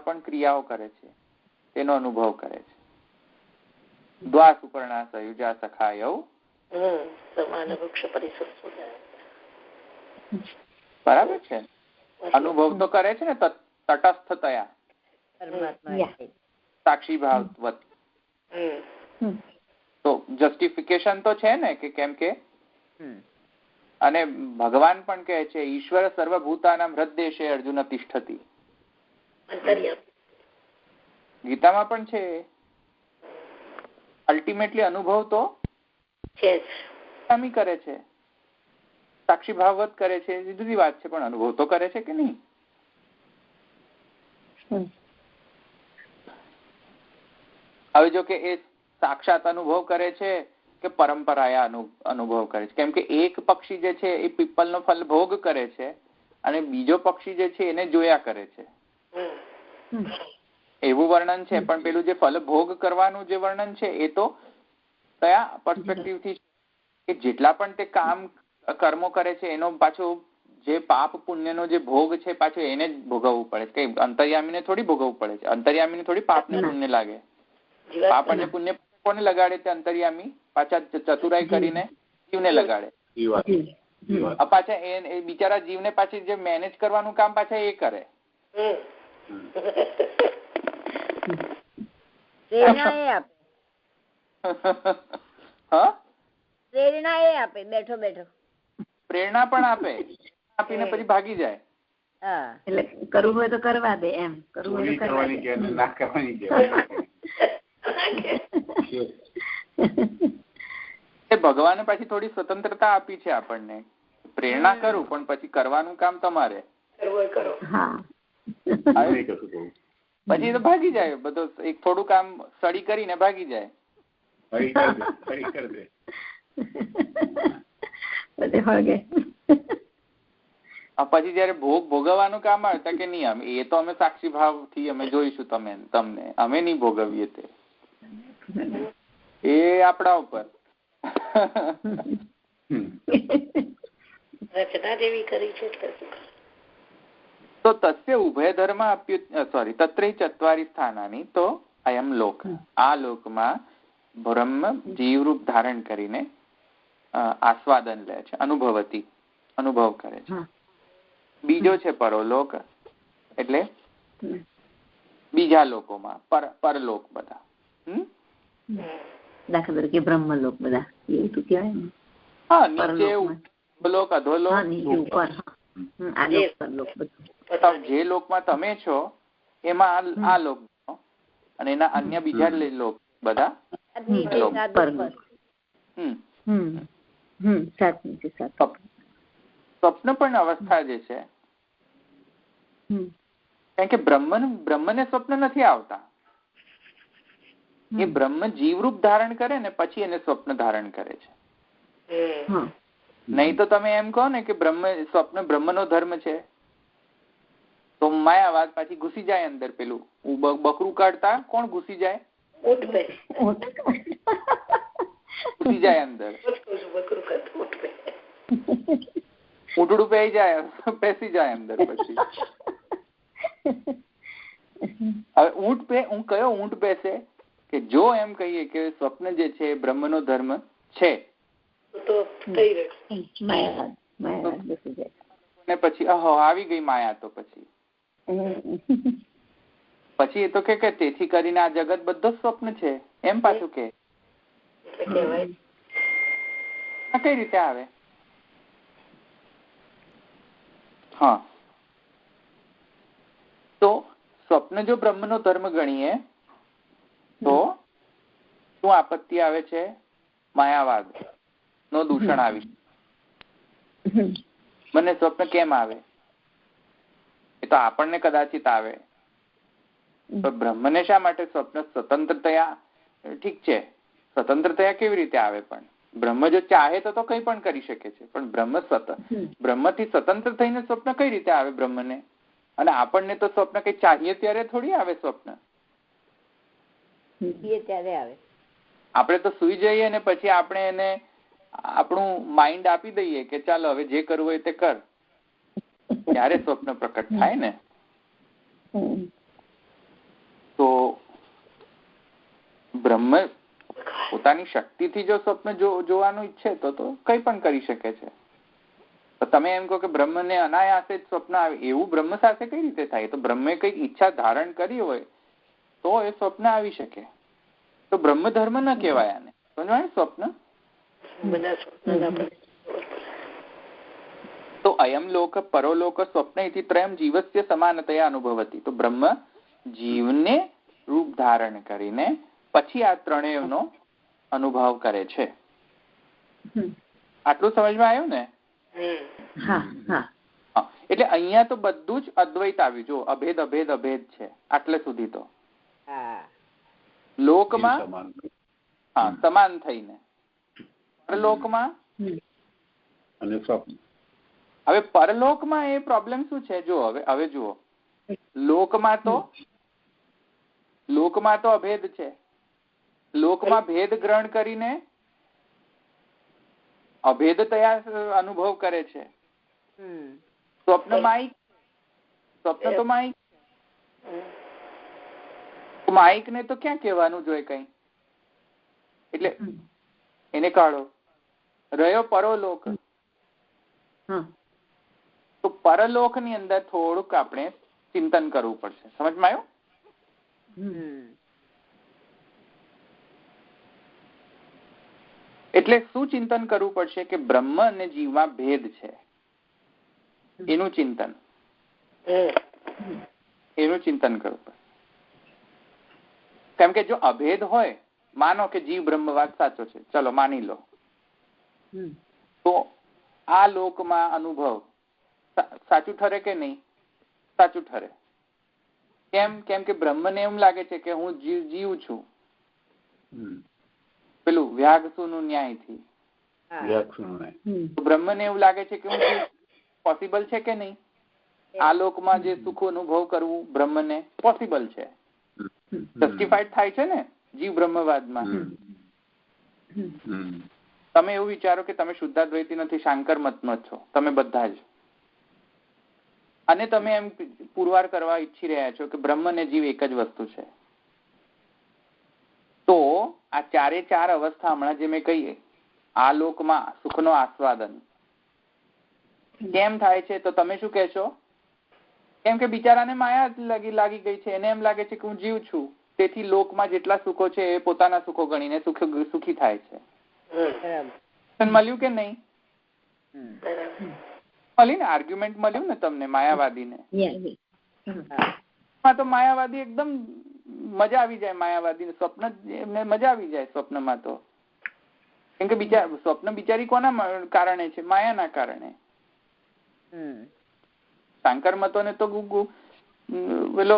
પણ ક્રિયાઓ કરે છે તેનો અનુભવ કરે છે. દ્વા સુપર્ણા સયુજા સખાયૌ સમાન વૃક્ષ પરિસર. બરાબર છે. અનુભવ તો કરે છે ને તટસ્થતયા, સાક્ષી ભાવવત. તો જસ્ટિફિકેશન તો છે ને કે કેમ કે, અને ભગવાન પણ કહે છે ઈશ્વર સર્વભૂતાનાં હૃદયે અર્જુન તિષ્ઠતિ. ગીતામાં પણ છે. અલ્ટિમેટલી અનુભવ તો કરે છે, સાક્ષી ભાવવત કરે છે, એ જુદી વાત છે, પણ અનુભવ તો કરે છે કે નહીં? હવે જો કે એ સાક્ષાત અનુભવ કરે છે કે પરંપરાયા અનુભવ કરે છે. કેમ કે એક પક્ષી જે છે એ પીપલનો ફલ ભોગ કરે છે અને બીજો પક્ષી જે છે એને જોયા કરે છે. એવું વર્ણન છે. પણ પેલું જે ફલ ભોગ કરવાનું જે વર્ણન છે એ તો કયા પર્સપેક્ટિવ થી કે જેટલા પણ તે કર્મો કરે છે એનો પાછો જે પાપ પુણ્યનો જે ભોગ છે પાછો એને જ ભોગવવું પડે છે. કઈ અંતર્યામીને થોડી ભોગવવું પડે છે. અંતર્યામીને થોડી પાપ ને પુણ્ય લાગે. પાપ અને પુણ્ય કોને લગાડે છે? અંતર્યામી પાછા ચતુરાઈ કરીને જીવને લગાડે. પાછા એ બિચારા જીવને પાછી જે મેનેજ કરવાનું કામ પાછા એ કરે. પ્રેરણા એ આપે બેઠો બેઠો. પ્રેરણા પણ આપે, આપીને પછી ભાગી જાય. એટલે કરવું હોય તો કરવા દે એમ. કરવું હોય તો કરવાની. ભગવાને પછી થોડી સ્વતંત્રતા આપી છે આપણને. પ્રેરણા કરું પણ પછી કરવાનું કામ તમારે. પછી તો ભાગી જાય બધો. એક થોડું કામ સ્ટડી કરીને ભાગી જાય. પછી જયારે ભોગ ભોગવવાનું કામ આવે કે નહીં, અમે એ તો અમે સાક્ષી ભાવ થી અમે જોઈશું તમને, અમે નહીં ભોગવીએ તે. એ આપણા ઉપર. તો તસ્ય ઉભય ધર્મ તત્રૈ ચત્વારી સ્થાનાની. તો અયમ લોક, આ લોકમાં બ્રહ્મ જીવરૂપ ધારણ કરીને આસ્વાદન લે છે, અનુભવ કરે છે. બીજો છે પરોલોક, એટલે બીજા લોકોમાં, પરલોક બધા. દાખલા તરીકે બ્રહ્મલોક બધા એવું તો કહેવાય ને. હા, નીચે લોક, અધોલોક, જે લોકમાં તમે છો એમાં આ લોક અને એના અન્ય બીજા લોક બધા. સ્વપ્ન પણ અવસ્થા જે છે, કારણ કે બ્રહ્મને સ્વપ્ન નથી આવતા. એ બ્રહ્મ જીવરૂપ ધારણ કરે ને પછી એને સ્વપ્ન ધારણ કરે છે. નહીં તો તમે એમ કહો ને કે સ્વપ્ન બ્રહ્મનો ધર્મ છે, તો માયાવાદ પાછી ઘૂસી જાય અંદર. પેલું બકરું કાઢતા કોણ ઘૂસી જાય? ઘૂસી જાય અંદર. ઊંટડું પેસી જાય અંદર. પછી હવે કયો ઊંટ બેસે? કે જો એમ કહીએ કે સ્વપ્ન જે છે બ્રહ્મનો ધર્મ છે, પછી આવી ગઈ માયા. તો પછી એ તો કે તેથી કરીને આ જગત બધો સ્વપ્ન છે એમ પાછું કે કઈ રીતે આવે? હા, તો સ્વપ્ન જો બ્રહ્મનો ધર્મ ગણીએ તો શું આપત્તિ આવે છે? માયાવાદ નો દૂષણ આવી. મને સ્વપ્ન કેમ આવે? એ તો આપણને કદાચિત આવે, પણ બ્રહ્મને શા માટે સ્વપ્ન સ્વતંત્રતયા? ઠીક છે, સ્વતંત્રતયા કેવી રીતે આવે? પણ બ્રહ્મ જો ચાહે તો કઈ પણ કરી શકે છે, પણ બ્રહ્મથી સ્વતંત્ર થઈને સ્વપ્ન કઈ રીતે આવે બ્રહ્મને? અને આપણને તો સ્વપ્ન કઈ ચાહીએ ત્યારે થોડી આવે સ્વપ્ન. આપણે તો સુઈ જઈએ ને પછી આપણે એને આપણું માઇન્ડ આપી દઈએ કે ચાલો હવે જે કરવું હોય તે કર, ત્યારે સ્વપ્ન પ્રકટ થાય ને. તો બ્રહ્મ પોતાની શક્તિથી જો સ્વપ્ન જોવાનું ઈચ્છે તો કઈ પણ કરી શકે છે. તો તમે એમ કહો કે બ્રહ્મને અનાયાસે જ સ્વપ્ન આવે, એવું બ્રહ્મ સાથે કઈ રીતે થાય? તો બ્રહ્મે કઈક ઈચ્છા ધારણ કરી હોય તો એ સ્વપ્ન આવી શકે. તો બ્રહ્મ ધર્મ ન કહેવાય આને. સમજવાય? સ્વપ્ન તો અયમ લોક પરોલોક સ્વપ્ન ઇતિ ત્રયમ જીવસ્ય સમાનતયા અનુભવતી. તો બ્રહ્મ જીવને રૂપ ધારણ કરીને પછી આ ત્રણેયનો અનુભવ કરે છે. આટલું સમજમાં આવ્યું ને? એટલે અહિયાં તો બધું જ અદ્વૈત આવ્યું. જો અભેદ અભેદ અભેદ છે આટલે સુધી. તો લોકમાં સમાન થઈને, પરલોકમાં અને સ્વપ્ન. હવે પરલોકમાં એ પ્રોબ્લેમ શું છે? જો હવે જુઓ, લોકમાં તો અભેદ છે. લોકમાં ભેદ ગ્રહણ કરીને અભેદતયા અનુભવ કરે છે. સ્વપ્ન માયિક, સ્વપ્ન તો માયિક, માયિક ને તો ક્યાં કહેવાનું જોઈએ કઈ, એટલે એને કાઢો. રહ્યો પરલોક, તો પરલોક ની અંદર થોડુંક આપણે ચિંતન કરવું પડશે. સમજમાં આવ્યું? એટલે શું ચિંતન કરવું પડશે કે બ્રહ્મ અને જીવમાં ભેદ છે, એનું ચિંતન, એનું ચિંતન કરવું પડશે. કેમ કે જો અભેદ હોય, માનો કે જીવ બ્રહ્મવાદ સાચો છે, ચલો માની લો, તો આ લોકમાં અનુભવ સાચું ઠરે કે નહીં? સાચું ઠરે. કેમ? કેમ કે બ્રહ્મને એમ લાગે છે કે હું જીવ છું, પેલું વ્યાગસુનું ન્યાયથી બ્રહ્મને એવું લાગે છે કે હું જીવ. પોસિબલ છે કે નહીં? આ લોકમાં જે સુખ અનુભવ કરવું બ્રહ્મને પોસિબલ છે, જસ્ટિફાઈડ થાય છે ને જીવ બ્રહ્મવાદમાં. તમે એવું વિચારો કે તમે શુદ્ધાદ્વૈતી નથી, શાંકર મતનો છો તમે બધા જ, અને તમે એમ પુરવાર કરવા ઈચ્છી રહ્યા છો કે બ્રહ્મ ને જીવ એક જ વસ્તુ છે. તો આ ચારે ચાર અવસ્થા હમણાં જે મેં કહીએ, આ લોકમાં સુખનો આસ્વાદન કેમ થાય છે? તો તમે શું કહેશો? કેમ કે બિચારાને માયા લાગી ગઈ છે, એને એમ લાગે છે કે હું જીવ છું, તેથી લોકમાં જેટલા સુખો છે એ પોતાના સુખો ગણીને સુખી થાય છે. મળ્યું કે નહીં? મળી ને, આર્ગ્યુમેન્ટ મળ્યું ને તમને માયાવાદીને. તો માયાવાદી એકદમ મજા આવી જાય, માયાવાદી સ્વપ્ન એમને મજા આવી જાય સ્વપ્નમાં તો. કેમ કે સ્વપ્ન બિચારી કોના કારણે છે? માયાના કારણે. શાંકર મતોને તો પેલો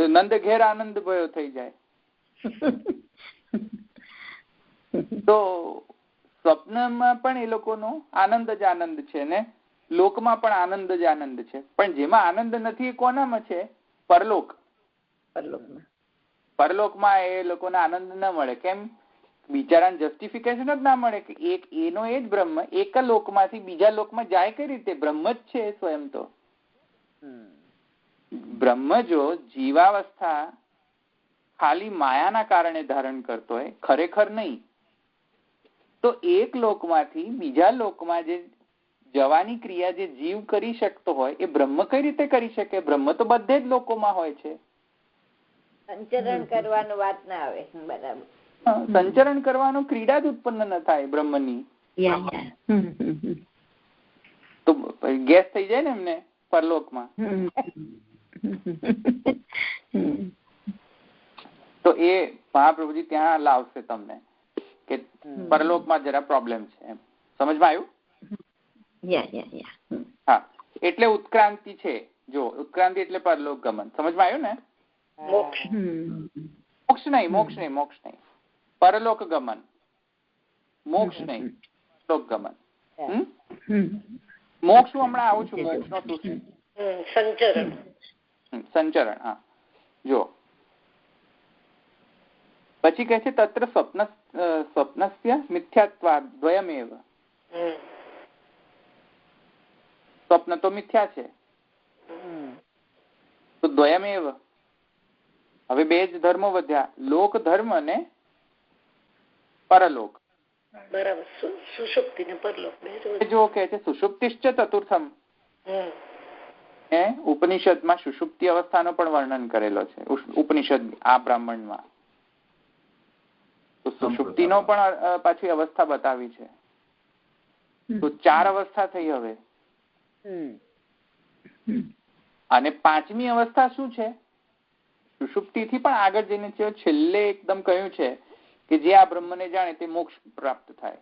નંદ ઘેર આનંદ ભયો થઈ જાય. તો સ્વપ્નમાં પણ એ લોકોનો આનંદ જ આનંદ છે ને લોકમાં પણ આનંદ જ આનંદ છે. પણ જેમાં આનંદ નથી એ કોનામાં છે? પરલોક. પરલોકમાં એ લોકોને આનંદ ના મળે. કેમ? બિચારાને જસ્ટિફિકેશન જ ના મળે કે એક એનો એ જ બ્રહ્મ એક લોકમાંથી બીજા લોકમાં જાય કઈ રીતે? બ્રહ્મ જ છે સ્વયં. તો બ્રહ્મ જો જીવાવસ્થા ખાલી માયાના કારણે ધારણ કરતો હોય, ખરેખર નહીં, તો એક લોકમાંથી બીજા લોકમાં જે જવાની ક્રિયા જે જીવ કરી શકતો હોય એ બ્રહ્મ કઈ રીતે કરી શકે? બ્રહ્મ તો બધે જ લોકોમાં હોય છે. સંચરણ કરવાનું વાત ના આવે. બરાબર. સંચરણ કરવાનું ક્રીડા જ ઉત્પન્ન ન થાય બ્રહ્મની. તો ગેસ થઈ જાય ને એમને પરલોકમાં. તો એ મહાપ્રભુજી ત્યાં લાવશે તમને કે પરલોકમાં જરા પ્રોબ્લેમ છે. એમ સમજમાં આવ્યું? હા, એટલે ઉત્ક્રાંતિ છે. જો ઉત્ક્રાંતિ એટલે પરલોક ગમન. સમજમાં આવ્યું ને? મોક્ષ નહીં, મોક્ષ નહીં, મોક્ષ નહીં, પરલોક ગમન. મોક્ષ નહીં, પરલોક ગમન. મોક્ષ હું હમણાં આવું છું. મોક્ષ નો શું? સંચરણ. સંચરણ. હા, જો પછી કહે છે તત્ર સ્વપ્નસ્ય મિથ્યાત્વાદ દ્વયમેવ. સ્વપ્ન તો મિથ્યા છે, તો દ્વયમેવ. હવે બે જ ધર્મો વધ્યા, લોક ધર્મ અને પરલોક. બરાબર. સુષુપ્તિ ને પરલોક. જો કે છે સુષુપ્તિશ્ચ ચતુર્થમ. ઉપનિષદમાં સુષુપ્તિ અવસ્થાનો પણ વર્ણન કરેલો છે. ઉપનિષદ આ બ્રાહ્મણમાં તો સુષુપ્તિનો પણ પાછી અવસ્થા બતાવી છે. તો 4 અવસ્થા થઈ હવે. અને 5મી અવસ્થા શું છે? સુષુપ્તિ થી પણ આગળ જઈને છે, છેલ્લે એકદમ કહ્યું છે કે જે આ બ્રહ્મને જાણે તે મોક્ષ પ્રાપ્ત થાય.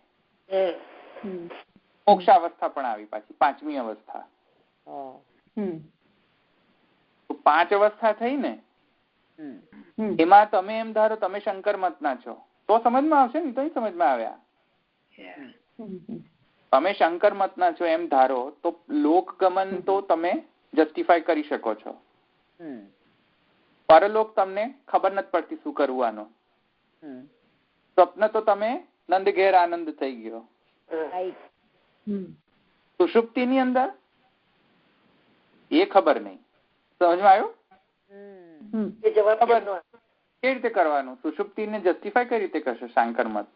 મોક્ષાવસ્થા પણ આવી પાછી 5મી અવસ્થા. તો 5 અવસ્થા થઈ ને. એમાં તમે એમ ધારો તમે શંકર મતના છો તો સમજમાં આવશે ને? તો સમજમાં આવ્યા. તમે શંકર મતના છો એમ ધારો તો લોક ગમન તો તમે જસ્ટિફાય કરી શકો છો. પરલોક તમને ખબર નથી પડતી શું કરવાનું. સ્વપ્ન તો તમે નંદ ઘેર આનંદ થઈ ગયો. સુષુપ્તિ ની અંદર એ ખબર નહીં. સમજમાં આવ્યું? ખબર કેવી રીતે કરવાનું? સુષુપ્તિને જસ્ટિફાય કઈ રીતે કરશે શાંકર મત?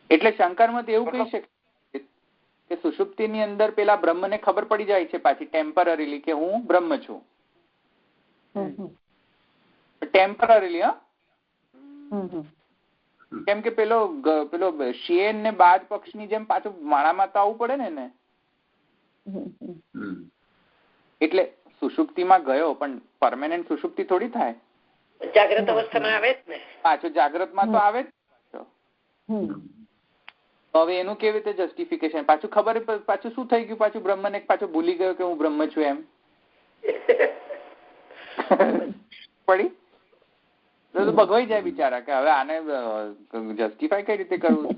એટલે શંકર મત એવું કહી શકે કે સુષુપ્તિની અંદર પેલા બ્રહ્મને ખબર પડી જાય છે પાછી ટેમ્પરરીલી કે હું બ્રહ્મ છું. ટેમ્પરરીલી. કેમ કે પેલો શેર ને બાજ પક્ષની જેમ પાછું માળામાં તો આવવું પડે ને. એટલે સુષુપ્તિમાં ગયો પણ પરમેનન્ટ સુષુપ્તિ થોડી થાય. જાગ્રત અવસ્થામાં આવે જ ને. પાછું જાગ્રતમાં તો આવે જ. હવે એનું કેવી રીતે જસ્ટિફિકેશન? પાછું ખબર પાછું શું થઈ ગયું? પાછું બ્રહ્મને પાછું ભૂલી ગયો કે હું બ્રહ્મ છું એમ પડી તો ભગવાઈ જાય બિચારા કે હવે આને જસ્ટિફાય કઈ રીતે કરવું?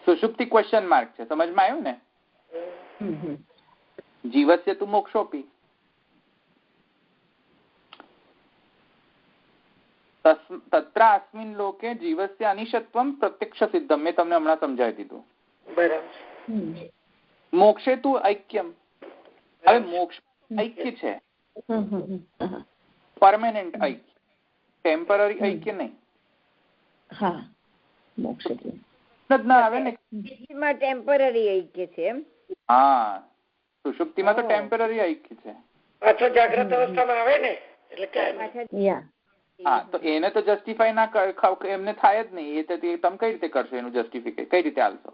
સુષુપ્તિ ક્વેશ્ચન માર્ક છે. સમજમાં આવ્યું ને? જીવસ્ય તું મોક્ષોપી. તત્રાસ્મિન લોકે જીવસ્ય અનિશત્વમ પ્રત્યક્ષ સિદ્ધમ. મેં તમને હમણાં સમજાવી દીધું. બરાબર. મોક્ષે તું ઐક્યમ. હવે મોક્ષ ઐક્ય છે, પરમેનન્ટ ઐક્ય, ટેમ્પરરી ઐક્ય નહીં. હા, મોક્ષ ના આવે ને. ટેમ્પરરી ઐક્ય છે એમ. હા, સુષુપ્તિમાં તો ટેમ્પરરી ઐક્ય છે. પાછો જાગ્રત અવસ્થામાં આવે ને એટલે હા, તો એને તો જસ્ટિફાય ના એમને થાય જ નહીં. એ તો તમે કઈ રીતે કરશો એનું જસ્ટિફિકેશન? કઈ રીતે હાલશો?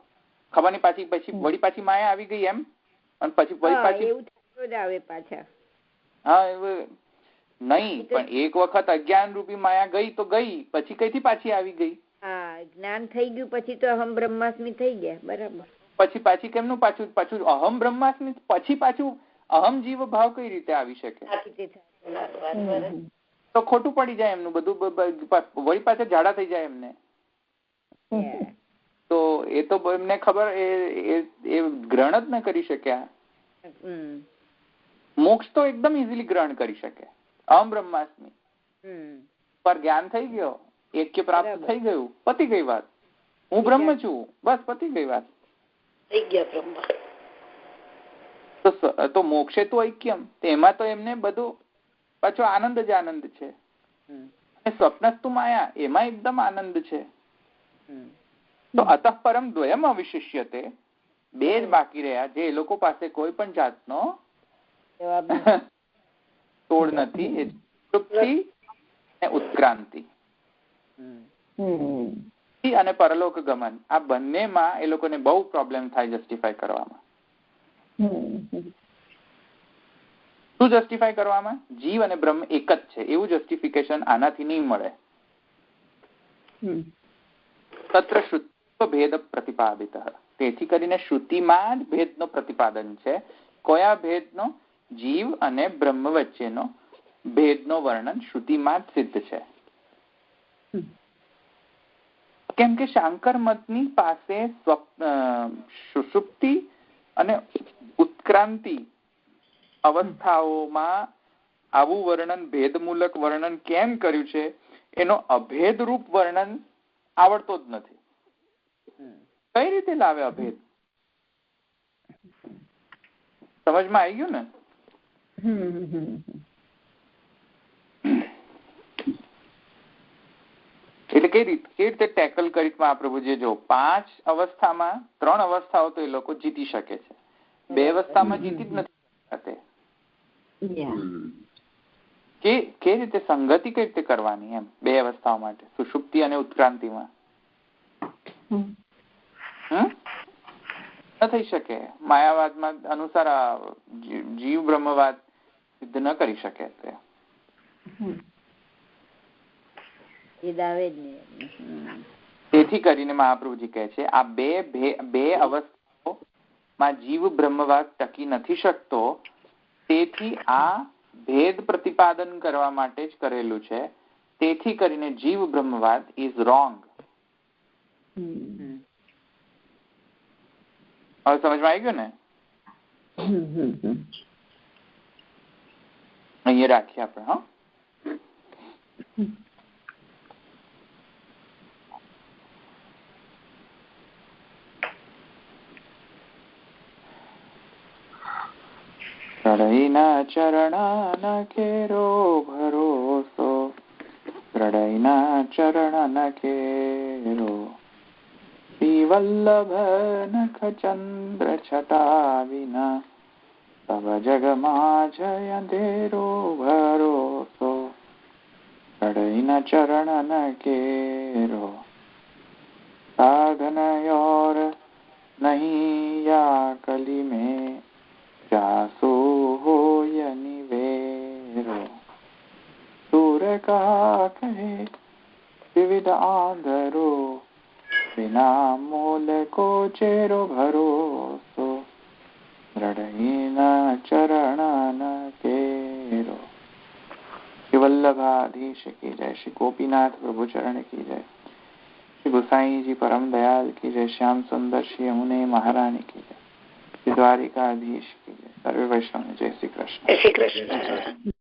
ખબર નહીં. પછી વળી પાછી માયા આવી ગઈ એમ, અને પછી વળી પાછી આવે પાછા. હા, નહીં, પણ એક વખત અજ્ઞાન રૂપી માયા ગઈ તો ગઈ, પછી કઈથી પાછી આવી ગઈ? હા, જ્ઞાન થઈ ગયું પછી તો અહમ બ્રહ્માસ્મિ થઈ ગયા. બરાબર. પછી પાછી કેમનું પાછું અહમ બ્રહ્માસ્મિ? પછી પાછું અહમ જીવ ભાવ કઈ રીતે આવી શકે? તો ખોટું પડી જાય એમનું બધું. વળી પાછા ઝાડા થઈ જાય એમને. તો એ તો એમને ખબર, એ ગ્રહણ જ ન કરી શક્યા. મોક્ષ તો એકદમ ઇઝીલી ગ્રહણ કરી શકે. અહમ બ્રહ્માસ્મિ પર જ્ઞાન થઈ ગયો, એક્ય પ્રાપ્ત થઈ ગયું, પતી ગઈ વાત. હું બ્રહ્મ છું, બસ પતી ગઈ વાત. તો મોક્ષે તો ઐક્યમ. એમાં તો એમને બધું પાછો આનંદ જ આનંદ છે. સ્વપ્નસ્તુ માયા, એમાં એકદમ આનંદ છે. તો અતઃ પરમ દ્વયમ અવિશિષ્યતે. બે જ બાકી રહ્યા જે એ લોકો પાસે કોઈ પણ જાતનો તોડ નથી. એ તૃપ્તિ અને ઉત્ક્રાંતિ અને પરલોક ગમન. આ બંનેમાં એ લોકોને બહુ પ્રોબ્લેમ થાય જસ્ટિફાય કરવામાં. શું જસ્ટિફાય કરવામાં? જીવ અને બ્રહ્મ એક જ છે એવું જસ્ટિફિકેશન આનાથી નહીં મળે. તત્ર શ્રુતિ ભેદ પ્રતિપાદિત. તેથી કરીને શ્રુતિમાં જ ભેદનો પ્રતિપાદન છે. કયા ભેદનો? જીવ અને બ્રહ્મ વચ્ચેનો ભેદનો વર્ણન શ્રુતિમાં જ સિદ્ધ છે. કેમ કે શાંકર મતની પાસે સુષુપ્તિ અને ઉત્ક્રાંતિ અવસ્થાઓમાં આવું વર્ણન, ભેદમૂલક વર્ણન કેમ કર્યું છે એનો અભેદ રૂપ વર્ણન આવડતો જ નથી. કઈ રીતે લાવે અભેદ? સમજમાં આવી ગયું ને? એટલે કઈ રીતે ટેકલ કરી મહાપ્રભુજીએ? જો 5 અવસ્થામાં 3 અવસ્થાઓ તો એ લોકો જીતી શકે છે, 2 અવસ્થામાં જીતી જ નથી શકતે. કે રીતે સંગતિ કઈ રીતે કરવાની એમ 2 અવસ્થાઓ માટે, સુષુપ્તિ અને ઉત્ક્રાંતિમાં? ન થઈ શકે. માયાવાદમાં અનુસાર જીવ બ્રહ્મવાદ સિદ્ધ ન કરી શકે. તેથી કરીને મહાપ્રભુજી કહે છે આ બે અવસ્થાઓમાં જીવ બ્રહ્મવાદ ટકી નથી શકતો. તેથી આ ભેદ પ્રતિપાદન કરવા માટે જ કરેલું છે. તેથી કરીને જીવ બ્રહ્મવાદ ઇઝ રોંગ. હવે સમજમાં આવી ગયું ને? અહીંયા રાખીએ આપણે. હા, હૃદયના ચરણ કેરો ભરોસો, હૃદયના ચરણ કેરો શ્રી વલ્લભ નખ ચંદ્ર છટા વિના, તવ જગમાં જય અંધેરો ભરોસો, હૃદયના ચરણ કેરો साधन और नहीं या कली में, जासो हो या निवेरो, सूर का कहे विविध आंधरो, बिना मोल को चेरो भरोસો, હૃદયના ચરણ કેરો। શ્રી વલ્લભાધીશ की जय, श्री गोपीनाथ प्रभु चरण की जय, श्री गोसाई जी परम दयाल की जय, श्याम सुंदर श्री यमुने महारानी की जय, श्री द्वारिकाधीश की जय, सर्व वैष्णव जय श्री कृष्ण। जय श्री कृष्ण।